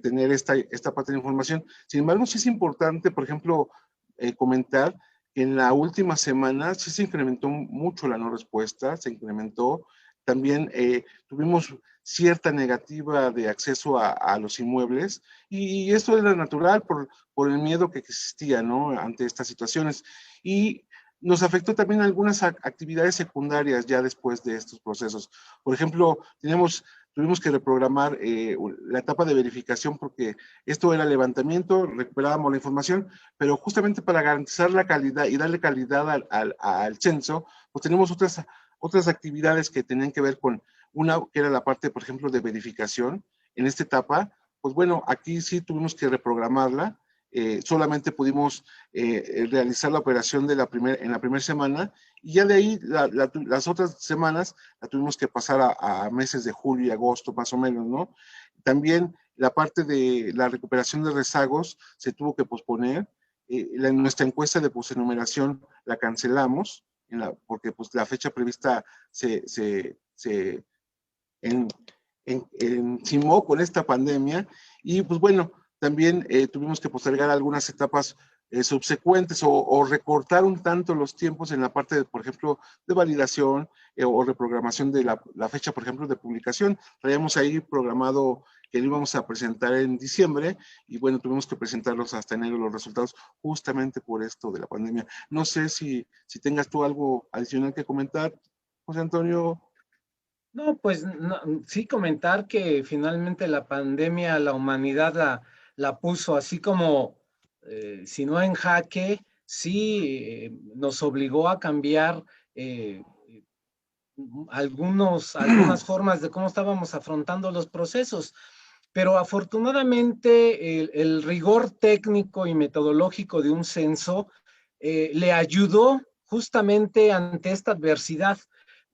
tener esta parte de información. Sin embargo, sí es importante, por ejemplo, comentar que en la última semana sí se incrementó mucho la no respuesta, se incrementó. También tuvimos cierta negativa de acceso a los inmuebles y esto era natural por el miedo que existía, ¿no? Ante estas situaciones. Y nos afectó también algunas actividades secundarias ya después de estos procesos. Por ejemplo, tuvimos que reprogramar la etapa de verificación porque esto era levantamiento, recuperábamos la información, pero justamente para garantizar la calidad y darle calidad al censo, pues tenemos otras actividades que tenían que ver con una que era la parte, por ejemplo, de verificación. En esta etapa, pues bueno, aquí sí tuvimos que reprogramarla. Solamente pudimos realizar la operación en la primera semana y ya de ahí las otras semanas la tuvimos que pasar a meses de julio y agosto más o menos, ¿no? También la parte de la recuperación de rezagos se tuvo que posponer. Nuestra encuesta de posenumeración la cancelamos porque pues, la fecha prevista se encimó con esta pandemia y pues bueno, también tuvimos que postergar algunas etapas subsecuentes o recortar un tanto los tiempos en la parte, por ejemplo, de validación o reprogramación de la fecha, por ejemplo, de publicación. Traíamos ahí programado que lo íbamos a presentar en diciembre y bueno, tuvimos que presentarlos hasta enero los resultados justamente por esto de la pandemia. No sé si tengas tú algo adicional que comentar, José Antonio. No, pues no, sí comentar que finalmente la pandemia, la humanidad la puso así como, si no en jaque, sí nos obligó a cambiar algunas formas de cómo estábamos afrontando los procesos. Pero afortunadamente el rigor técnico y metodológico de un censo le ayudó justamente ante esta adversidad,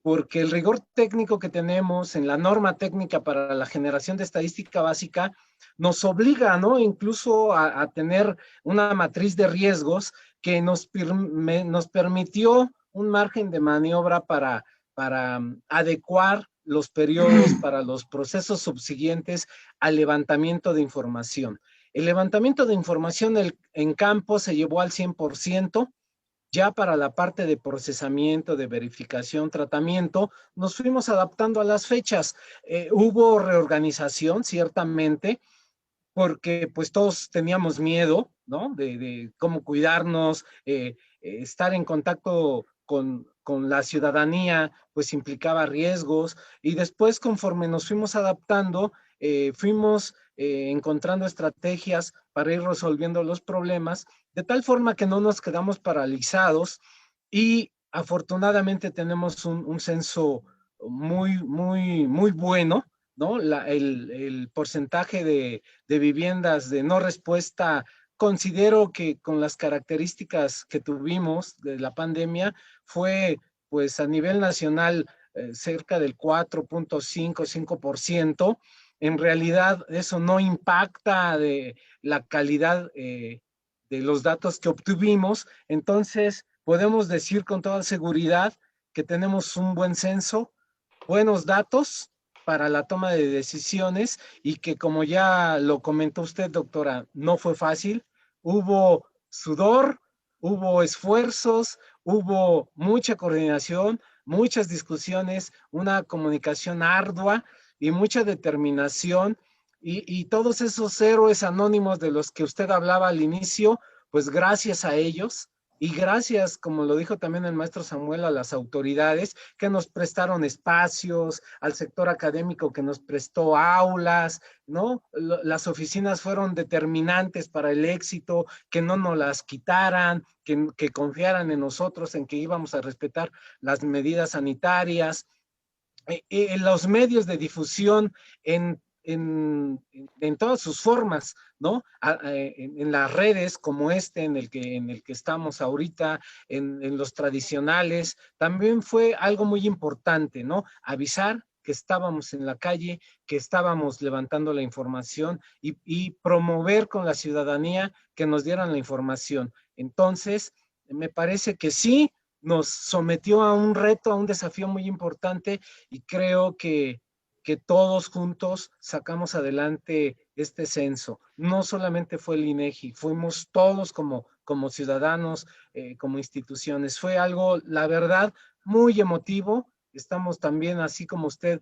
porque el rigor técnico que tenemos en la norma técnica para la generación de estadística básica nos obliga, ¿no? Incluso a tener una matriz de riesgos que nos permitió un margen de maniobra para adecuar los periodos para los procesos subsiguientes al levantamiento de información. El levantamiento de información en campo se llevó al 100%. Ya para la parte de procesamiento, de verificación, tratamiento, nos fuimos adaptando a las fechas. Hubo reorganización, ciertamente, porque pues todos teníamos miedo, ¿no? De cómo cuidarnos, estar en contacto con la ciudadanía, pues implicaba riesgos y después conforme nos fuimos adaptando, fuimos encontrando estrategias para ir resolviendo los problemas, de tal forma que no nos quedamos paralizados y afortunadamente tenemos un censo muy bueno, ¿no? El porcentaje de viviendas de no respuesta, considero que con las características que tuvimos de la pandemia, fue pues a nivel nacional cerca del 4.5%. En realidad eso no impacta de la calidad de los datos que obtuvimos, entonces podemos decir con toda seguridad que tenemos un buen censo, buenos datos para la toma de decisiones y que como ya lo comentó usted, doctora, no fue fácil. Hubo sudor, hubo esfuerzos, hubo mucha coordinación, muchas discusiones, una comunicación ardua y mucha determinación. Y todos esos héroes anónimos de los que usted hablaba al inicio, pues gracias a ellos Y gracias, como lo dijo también el maestro Samuel, a las autoridades que nos prestaron espacios, al sector académico que nos prestó aulas, ¿no? Las oficinas fueron determinantes para el éxito, que no nos las quitaran, que confiaran en nosotros, en que íbamos a respetar las medidas sanitarias. Los medios de difusión en todas sus formas, ¿no? En las redes como en el que estamos ahorita, en los tradicionales, también fue algo muy importante, ¿no? Avisar que estábamos en la calle, que estábamos levantando la información y promover con la ciudadanía que nos dieran la información. Entonces, me parece que sí, nos sometió a un reto, a un desafío muy importante y creo que todos juntos sacamos adelante este censo. No solamente fue el INEGI, fuimos todos como ciudadanos, como instituciones. Fue algo, la verdad, muy emotivo. Estamos también, así como usted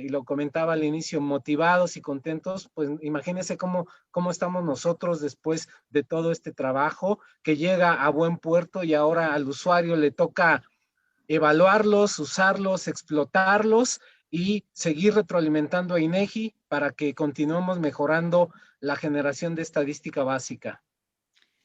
lo comentaba al inicio, motivados y contentos. Pues imagínense cómo estamos nosotros después de todo este trabajo que llega a buen puerto y ahora al usuario le toca evaluarlos, usarlos, explotarlos y seguir retroalimentando a INEGI para que continuemos mejorando la generación de estadística básica.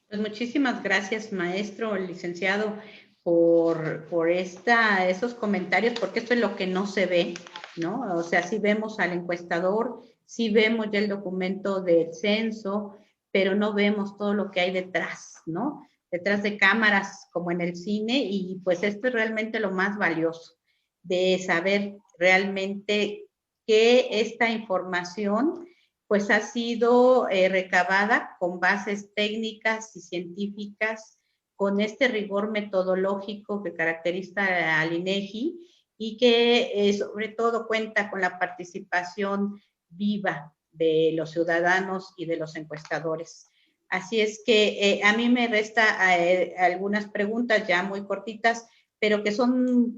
Pues muchísimas gracias, maestro, licenciado, por esos comentarios, porque esto es lo que no se ve, ¿no? O sea, sí vemos al encuestador, sí vemos ya el documento del censo, pero no vemos todo lo que hay detrás, ¿no? Detrás de cámaras, como en el cine, y pues esto es realmente lo más valioso, de saber realmente que esta información pues ha sido recabada con bases técnicas y científicas, con este rigor metodológico que caracteriza al INEGI y que sobre todo cuenta con la participación viva de los ciudadanos y de los encuestadores. Así es que a mí me resta algunas preguntas ya muy cortitas, pero que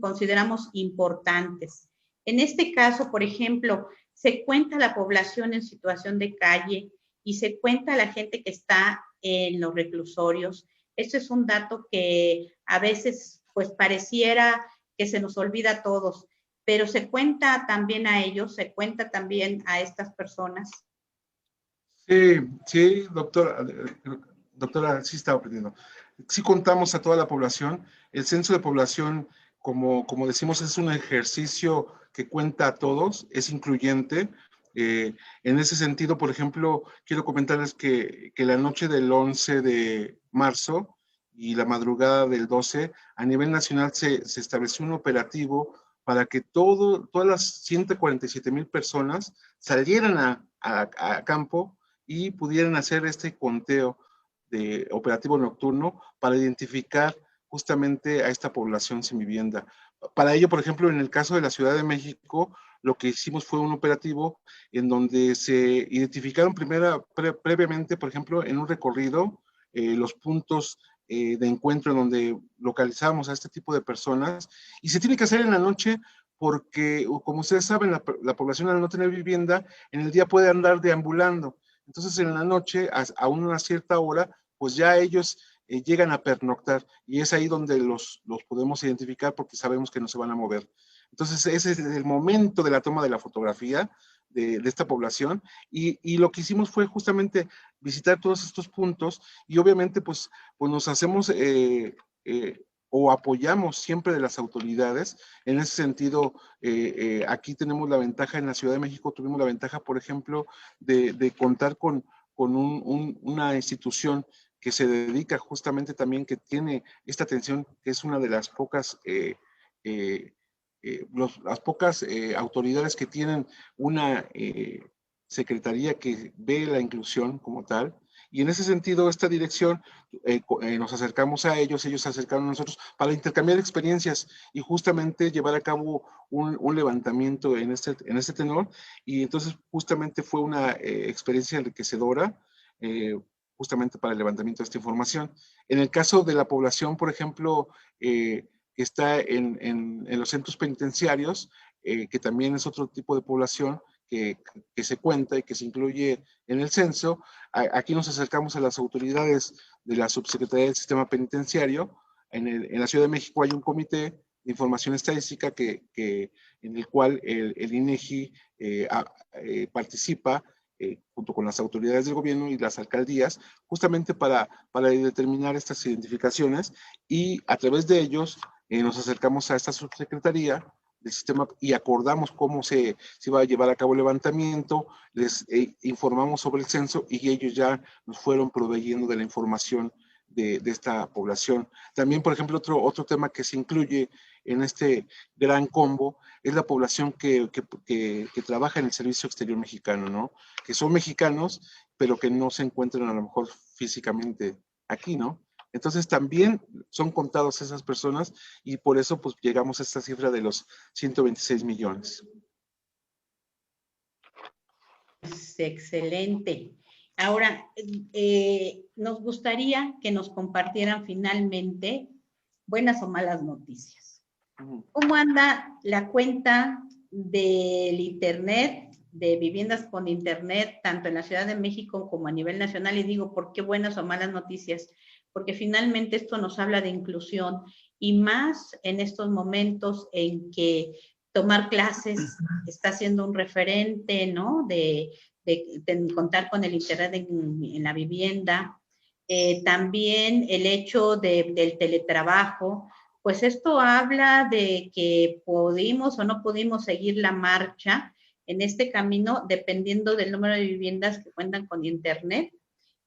consideramos importantes. En este caso, por ejemplo, se cuenta la población en situación de calle y se cuenta la gente que está en los reclusorios. Eso es un dato que a veces pues pareciera que se nos olvida a todos, pero se cuenta también a ellos, se cuenta también a estas personas. Sí, sí, doctora, sí estaba aprendiendo. Sí contamos a toda la población. El censo de población, como decimos, es un ejercicio que cuenta a todos, es incluyente. En ese sentido, por ejemplo, quiero comentarles que la noche del 11 de marzo y la madrugada del 12, a nivel nacional se estableció un operativo para que todas las 147,000 personas salieran a campo y pudieran hacer este conteo de operativo nocturno para identificar justamente a esta población sin vivienda. Para ello, por ejemplo, en el caso de la Ciudad de México, lo que hicimos fue un operativo en donde se identificaron previamente, por ejemplo, en un recorrido, los puntos de encuentro en donde localizamos a este tipo de personas, y se tiene que hacer en la noche porque, como ustedes saben, la población al no tener vivienda, en el día puede andar deambulando. Entonces, en la noche, a una cierta hora, pues ya ellos llegan a pernoctar y es ahí donde los podemos identificar porque sabemos que no se van a mover. Entonces, ese es el momento de la toma de la fotografía de esta población y lo que hicimos fue justamente visitar todos estos puntos y obviamente pues nos hacemos o apoyamos siempre de las autoridades. En ese sentido, aquí tenemos la ventaja, en la Ciudad de México tuvimos la ventaja, por ejemplo, de contar con una institución que se dedica justamente también, que tiene esta atención, que es una de las pocas, las pocas autoridades que tienen una secretaría que ve la inclusión como tal. Y en ese sentido, esta dirección, nos acercamos a ellos, ellos se acercaron a nosotros para intercambiar experiencias y justamente llevar a cabo un levantamiento en este tenor. Y entonces justamente fue una experiencia enriquecedora, justamente para el levantamiento de esta información. En el caso de la población, por ejemplo, que está en los centros penitenciarios, que también es otro tipo de población que se cuenta y que se incluye en el censo. Aquí nos acercamos a las autoridades de la Subsecretaría del Sistema Penitenciario. En la Ciudad de México hay un comité de información estadística en el cual el INEGI participa junto con las autoridades del gobierno y las alcaldías, justamente para determinar estas identificaciones, y a través de ellos nos acercamos a esta subsecretaría del sistema y acordamos cómo se iba a llevar a cabo el levantamiento, les informamos sobre el censo y ellos ya nos fueron proveyendo de la información de esta población. También, por ejemplo, otro tema que se incluye en este gran combo es la población que trabaja en el Servicio Exterior Mexicano, ¿no? Que son mexicanos, pero que no se encuentran a lo mejor físicamente aquí, ¿no? Entonces también son contados esas personas y por eso pues llegamos a esta cifra de los 126 millones. Excelente. Ahora, nos gustaría que nos compartieran finalmente buenas o malas noticias. ¿Cómo anda la cuenta del Internet, de viviendas con Internet, tanto en la Ciudad de México como a nivel nacional? Y digo, ¿por qué buenas o malas noticias? Porque finalmente esto nos habla de inclusión y más en estos momentos en que tomar clases está siendo un referente, ¿no? De contar con el Internet en la vivienda. También el hecho del teletrabajo, pues esto habla de que pudimos o no pudimos seguir la marcha en este camino dependiendo del número de viviendas que cuentan con Internet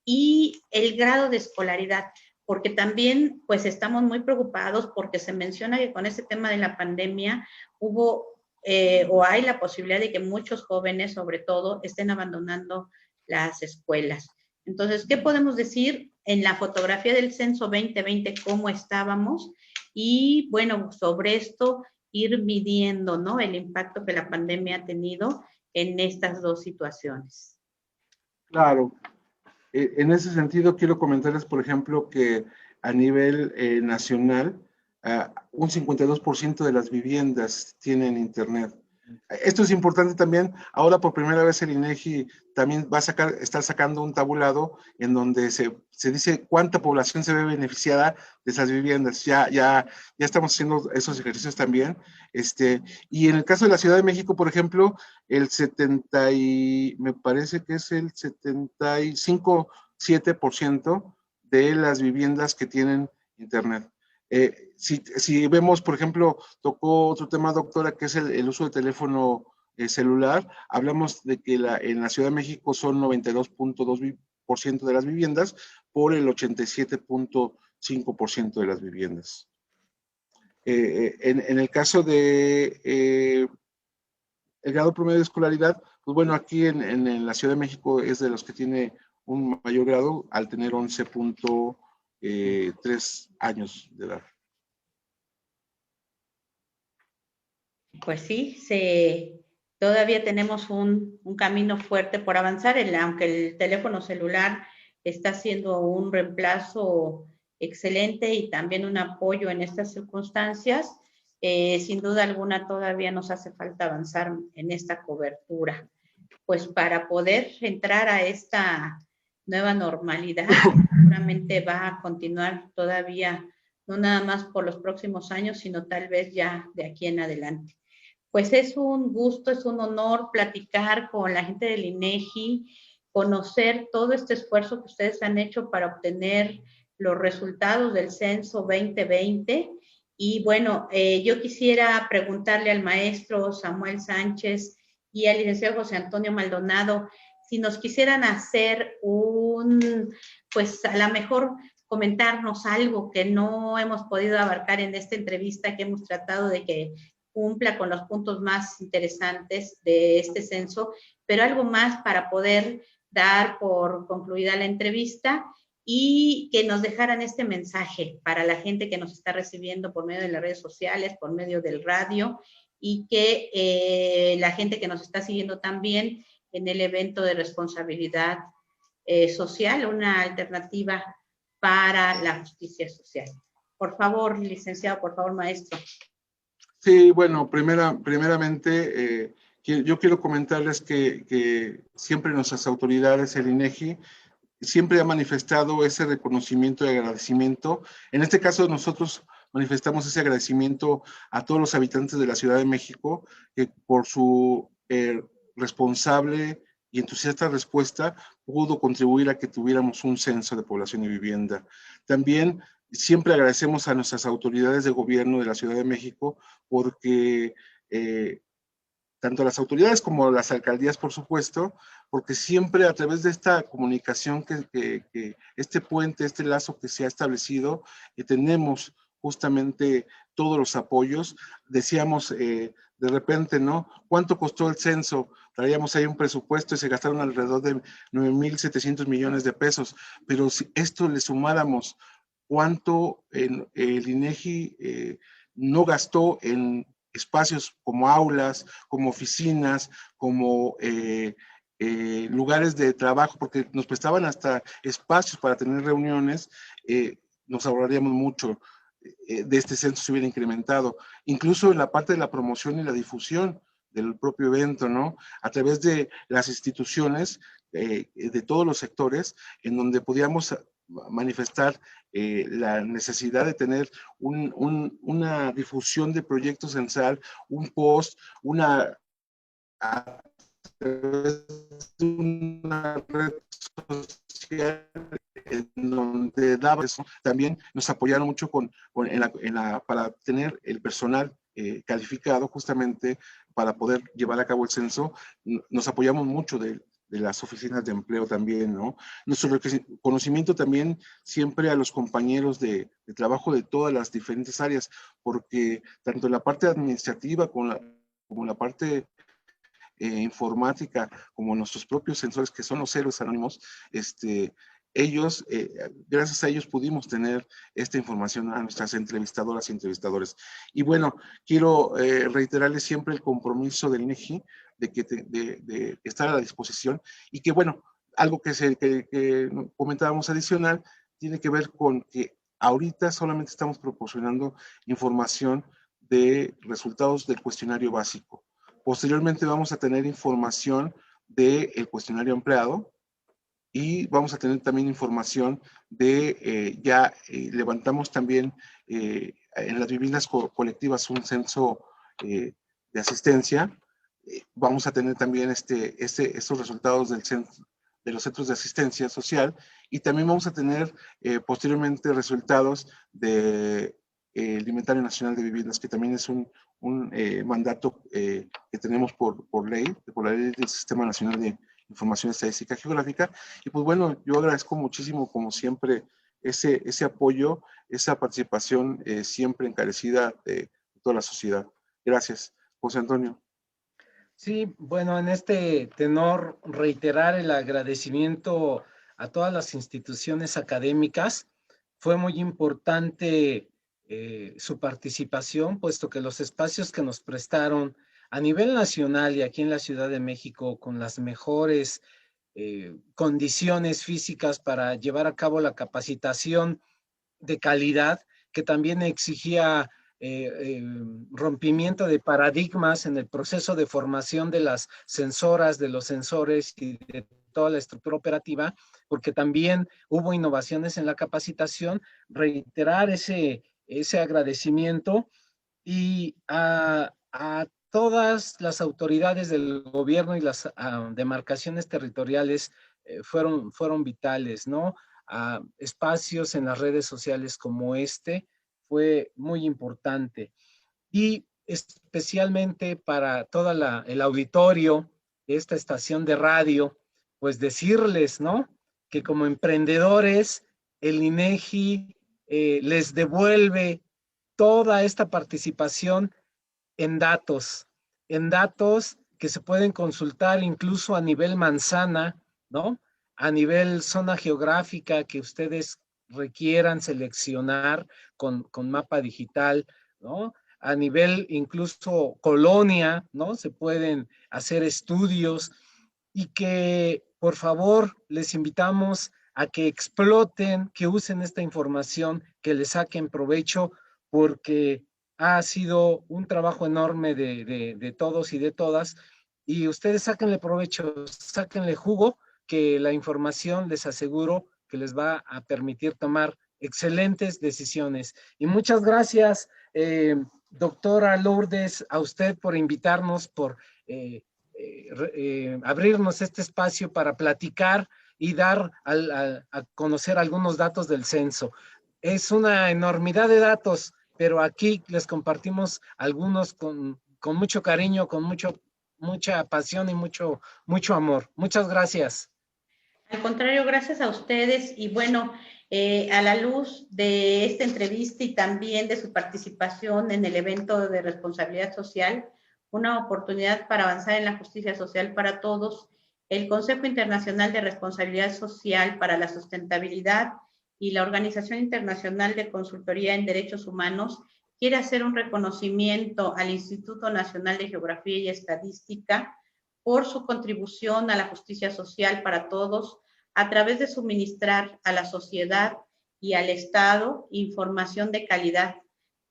y el grado de escolaridad, porque también pues estamos muy preocupados porque se menciona que con este tema de la pandemia hubo o hay la posibilidad de que muchos jóvenes, sobre todo, estén abandonando las escuelas. Entonces, ¿qué podemos decir en la fotografía del censo 2020, cómo estábamos? Y bueno, sobre esto ir midiendo, ¿no? El impacto que la pandemia ha tenido en estas dos situaciones. Claro. En ese sentido, quiero comentarles, por ejemplo, que a nivel nacional, un 52% de las viviendas tienen Internet. Esto es importante también. Ahora, por primera vez, el INEGI también está sacando un tabulado en donde se dice cuánta población se ve beneficiada de esas viviendas. Ya estamos haciendo esos ejercicios también. Y en el caso de la Ciudad de México, por ejemplo, me parece que es el 75.7% de las viviendas que tienen Internet. Si vemos, por ejemplo, tocó otro tema, doctora, que es el uso de teléfono celular. Hablamos de que en la Ciudad de México son 92.2% de las viviendas por el 87.5% de las viviendas. En el caso de el grado promedio de escolaridad, pues bueno, aquí en la Ciudad de México es de los que tiene un mayor grado al tener 11.3 años de edad. Pues sí, todavía tenemos un camino fuerte por avanzar, aunque el teléfono celular está siendo un reemplazo excelente y también un apoyo en estas circunstancias, sin duda alguna todavía nos hace falta avanzar en esta cobertura. Pues para poder entrar a esta nueva normalidad, seguramente va a continuar todavía, no nada más por los próximos años, sino tal vez ya de aquí en adelante. Pues es un gusto, es un honor platicar con la gente del INEGI, conocer todo este esfuerzo que ustedes han hecho para obtener los resultados del censo 2020. Y bueno, yo quisiera preguntarle al maestro Samuel Sánchez y al licenciado José Antonio Maldonado si nos quisieran hacer pues a lo mejor comentarnos algo que no hemos podido abarcar en esta entrevista, que hemos tratado de que cumpla con los puntos más interesantes de este censo, pero algo más para poder dar por concluida la entrevista y que nos dejaran este mensaje para la gente que nos está recibiendo por medio de las redes sociales, por medio del radio, y que la gente que nos está siguiendo también en el evento de responsabilidad social, una alternativa para la justicia social. Por favor, licenciado, por favor, maestro. Sí, bueno, primeramente Yo quiero comentarles que siempre nuestras autoridades, el INEGI, siempre ha manifestado ese reconocimiento y agradecimiento. En este caso, nosotros manifestamos ese agradecimiento a todos los habitantes de la Ciudad de México que por su responsable y entusiasta respuesta pudo contribuir a que tuviéramos un censo de población y vivienda. También siempre agradecemos a nuestras autoridades de gobierno de la Ciudad de México porque tanto las autoridades como las alcaldías, por supuesto, porque siempre a través de esta comunicación, que este puente, este lazo que se ha establecido, tenemos justamente todos los apoyos. Decíamos de repente, ¿no? ¿Cuánto costó el censo? Traíamos ahí un presupuesto y se gastaron alrededor de 9,700 millones de pesos, pero si esto le sumáramos cuánto el INEGI no gastó en espacios como aulas, como oficinas, como lugares de trabajo, porque nos prestaban hasta espacios para tener reuniones, nos ahorraríamos mucho. De este censo se hubiera incrementado, incluso en la parte de la promoción y la difusión del propio evento, ¿no? A través de las instituciones de todos los sectores, en donde podíamos manifestar la necesidad de tener una difusión de proyectos censal, un post, una red social en donde daba eso. También nos apoyaron mucho para tener el personal calificado justamente para poder llevar a cabo el censo. Nos apoyamos mucho de las oficinas de empleo también, ¿no? Nuestro reconocimiento también siempre a los compañeros de trabajo de todas las diferentes áreas, porque tanto la parte administrativa como la parte informática, como nuestros propios sensores, que son los héroes anónimos, ellos, gracias a ellos pudimos tener esta información a nuestras entrevistadoras y entrevistadores. Y bueno, quiero reiterarles siempre el compromiso del INEGI de estar a la disposición y que, bueno, algo que comentábamos adicional tiene que ver con que ahorita solamente estamos proporcionando información de resultados del cuestionario básico. Posteriormente vamos a tener información del cuestionario empleado y vamos a tener también información de, levantamos también en las viviendas colectivas un censo de asistencia. Vamos a tener también estos resultados de los centros de asistencia social y también vamos a tener posteriormente resultados del Inventario Nacional de Viviendas, que también es un mandato que tenemos por ley del Sistema Nacional de Información Estadística Geográfica. Y pues bueno, yo agradezco muchísimo, como siempre, ese apoyo, esa participación siempre encarecida de toda la sociedad. Gracias, José Antonio. Sí, bueno, en este tenor, reiterar el agradecimiento a todas las instituciones académicas. Fue muy importante su participación, puesto que los espacios que nos prestaron a nivel nacional y aquí en la Ciudad de México, con las mejores condiciones físicas para llevar a cabo la capacitación de calidad, que también exigía rompimiento de paradigmas en el proceso de formación de las sensoras, de los sensores y de toda la estructura operativa, porque también hubo innovaciones en la capacitación. Reiterar ese agradecimiento y a todas las autoridades del gobierno y las demarcaciones territoriales fueron vitales, ¿no? Espacios en las redes sociales como este fue muy importante. Y especialmente para todo el auditorio de esta estación de radio, pues decirles, ¿no? Que como emprendedores, el INEGI les devuelve toda esta participación en datos que se pueden consultar incluso a nivel manzana, ¿no? A nivel zona geográfica que ustedes requieran seleccionar con mapa digital, ¿no? A nivel incluso colonia, ¿no? Se pueden hacer estudios y que por favor les invitamos a que exploten, que usen esta información, que le saquen provecho, porque ha sido un trabajo enorme de todos y de todas, y ustedes sáquenle provecho, sáquenle jugo, que la información les aseguro que les va a permitir tomar excelentes decisiones. Y muchas gracias, doctora Lourdes, a usted por invitarnos, por abrirnos este espacio para platicar y dar a conocer algunos datos del censo. Es una enormidad de datos, pero aquí les compartimos algunos con mucho cariño, con mucha pasión y mucho amor. Muchas gracias. Al contrario, gracias a ustedes y bueno, a la luz de esta entrevista y también de su participación en el evento de responsabilidad social, una oportunidad para avanzar en la justicia social para todos, el Consejo Internacional de Responsabilidad Social para la Sustentabilidad y la Organización Internacional de Consultoría en Derechos Humanos quiere hacer un reconocimiento al Instituto Nacional de Geografía y Estadística por su contribución a la justicia social para todos a través de suministrar a la sociedad y al Estado información de calidad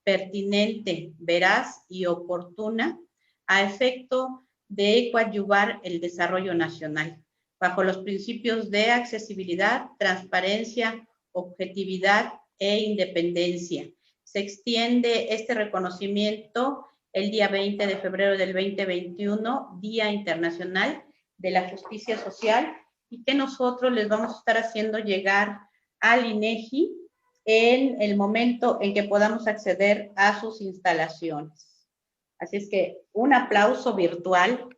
pertinente, veraz y oportuna a efecto de coadyuvar el desarrollo nacional, bajo los principios de accesibilidad, transparencia, objetividad e independencia. Se extiende este reconocimiento el día 20 de febrero del 2021, Día Internacional de la Justicia Social, y que nosotros les vamos a estar haciendo llegar al INEGI en el momento en que podamos acceder a sus instalaciones. Así es que un aplauso virtual.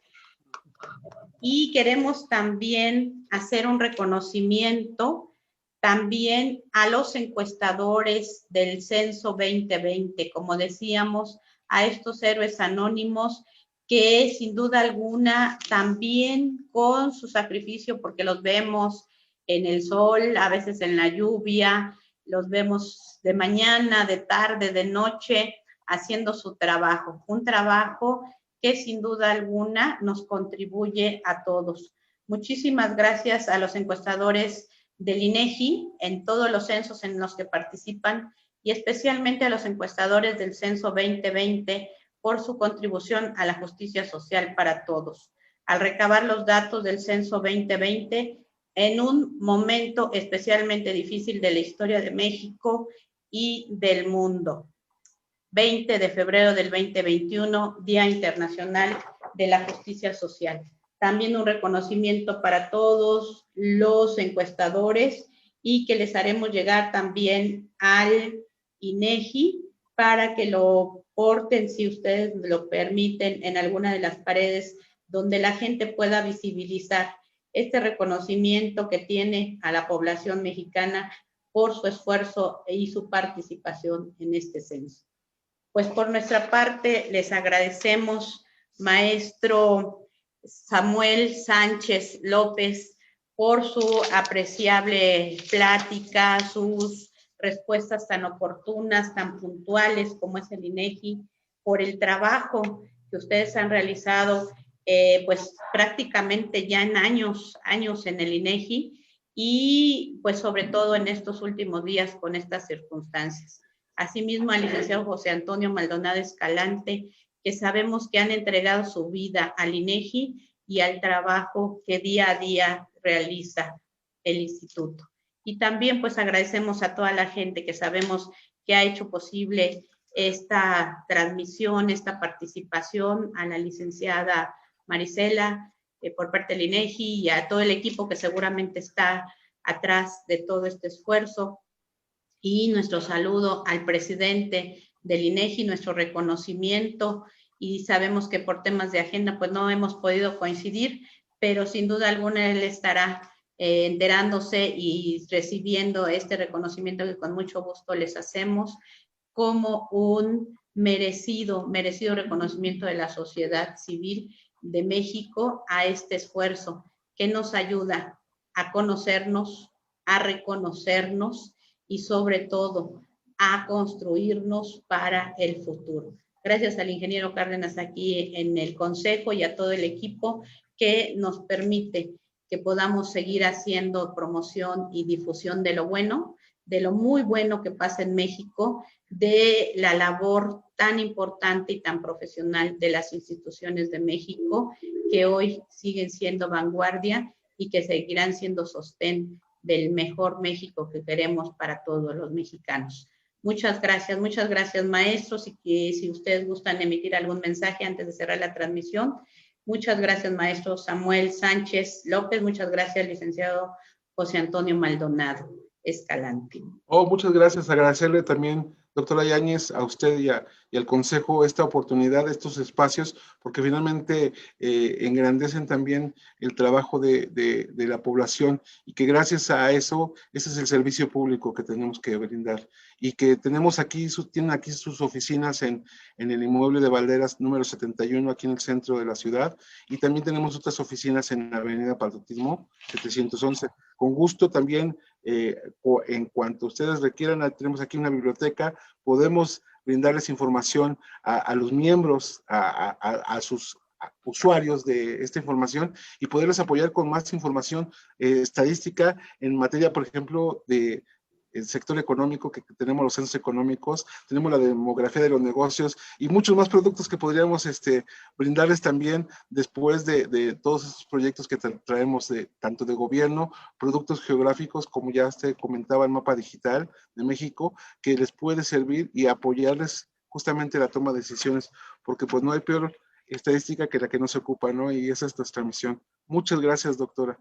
Y queremos también hacer un reconocimiento también a los encuestadores del Censo 2020, como decíamos, a estos héroes anónimos que sin duda alguna también con su sacrificio, porque los vemos en el sol, a veces en la lluvia, los vemos de mañana, de tarde, de noche, haciendo su trabajo, un trabajo que sin duda alguna nos contribuye a todos. Muchísimas gracias a los encuestadores del INEGI en todos los censos en los que participan y especialmente a los encuestadores del Censo 2020 por su contribución a la justicia social para todos. Al recabar los datos del Censo 2020 en un momento especialmente difícil de la historia de México y del mundo. 20 de febrero del 2021, Día Internacional de la Justicia Social. También un reconocimiento para todos los encuestadores y que les haremos llegar también al INEGI para que lo porten, si ustedes lo permiten, en alguna de las paredes donde la gente pueda visibilizar este reconocimiento que tiene a la población mexicana por su esfuerzo y su participación en este censo. Pues por nuestra parte les agradecemos, maestro Samuel Sánchez López, por su apreciable plática, sus respuestas tan oportunas, tan puntuales como es el INEGI, por el trabajo que ustedes han realizado, pues prácticamente ya en años en el INEGI y pues sobre todo en estos últimos días con estas circunstancias. Asimismo, al licenciado José Antonio Maldonado Escalante, que sabemos que han entregado su vida al INEGI y al trabajo que día a día realiza el instituto. Y también pues agradecemos a toda la gente que sabemos que ha hecho posible esta transmisión, esta participación, a la licenciada Marisela por parte del INEGI y a todo el equipo que seguramente está atrás de todo este esfuerzo. Y nuestro saludo al presidente del INEGI, nuestro reconocimiento, y sabemos que por temas de agenda pues no hemos podido coincidir, pero sin duda alguna él estará enterándose y recibiendo este reconocimiento que con mucho gusto les hacemos como un merecido reconocimiento de la sociedad civil de México a este esfuerzo que nos ayuda a conocernos, a reconocernos y sobre todo a construirnos para el futuro. Gracias al ingeniero Cárdenas aquí en el consejo y a todo el equipo que nos permite que podamos seguir haciendo promoción y difusión de lo bueno, de lo muy bueno que pasa en México, de la labor tan importante y tan profesional de las instituciones de México que hoy siguen siendo vanguardia y que seguirán siendo sostén del mejor México que queremos para todos los mexicanos. Muchas gracias maestros, y que si ustedes gustan emitir algún mensaje antes de cerrar la transmisión. Muchas gracias maestro Samuel Sánchez López, muchas gracias licenciado José Antonio Maldonado Escalante. Muchas gracias, agradecerle también, doctora Yáñez, a usted y al Consejo esta oportunidad, estos espacios, porque finalmente engrandecen también el trabajo de la población, y que gracias a eso, ese es el servicio público que tenemos que brindar, y que tenemos aquí, tienen aquí sus oficinas en el inmueble de Valderas número 71, aquí en el centro de la ciudad, y también tenemos otras oficinas en la avenida Patriotismo 711. Con gusto también, en cuanto ustedes requieran, tenemos aquí una biblioteca, podemos brindarles información a los miembros, a sus usuarios de esta información, y poderles apoyar con más información estadística en materia, por ejemplo, de el sector económico, que tenemos los censos económicos, tenemos la demografía de los negocios y muchos más productos que podríamos brindarles también después de todos estos proyectos que traemos tanto de gobierno, productos geográficos, como ya usted comentaba, el mapa digital de México, que les puede servir y apoyarles justamente la toma de decisiones, porque pues no hay peor estadística que la que no se ocupa, ¿no? Y esa es nuestra misión. Muchas gracias, doctora.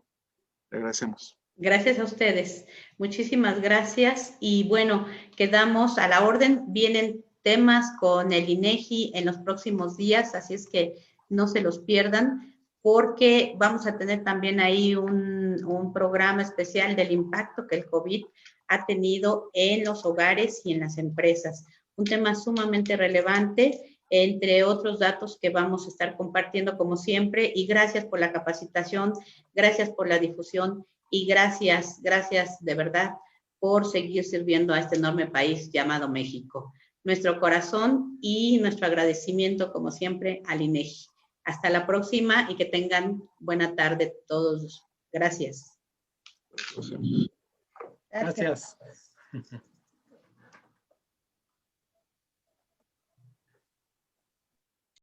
Le agradecemos. Gracias a ustedes, muchísimas gracias, y bueno, quedamos a la orden. Vienen temas con el INEGI en los próximos días, así es que no se los pierdan, porque vamos a tener también ahí un programa especial del impacto que el COVID ha tenido en los hogares y en las empresas, un tema sumamente relevante, entre otros datos que vamos a estar compartiendo como siempre, y gracias por la capacitación, gracias por la difusión, y gracias de verdad por seguir sirviendo a este enorme país llamado México. Nuestro corazón y nuestro agradecimiento, como siempre, al INEGI. Hasta la próxima y que tengan buena tarde todos. Gracias. Gracias.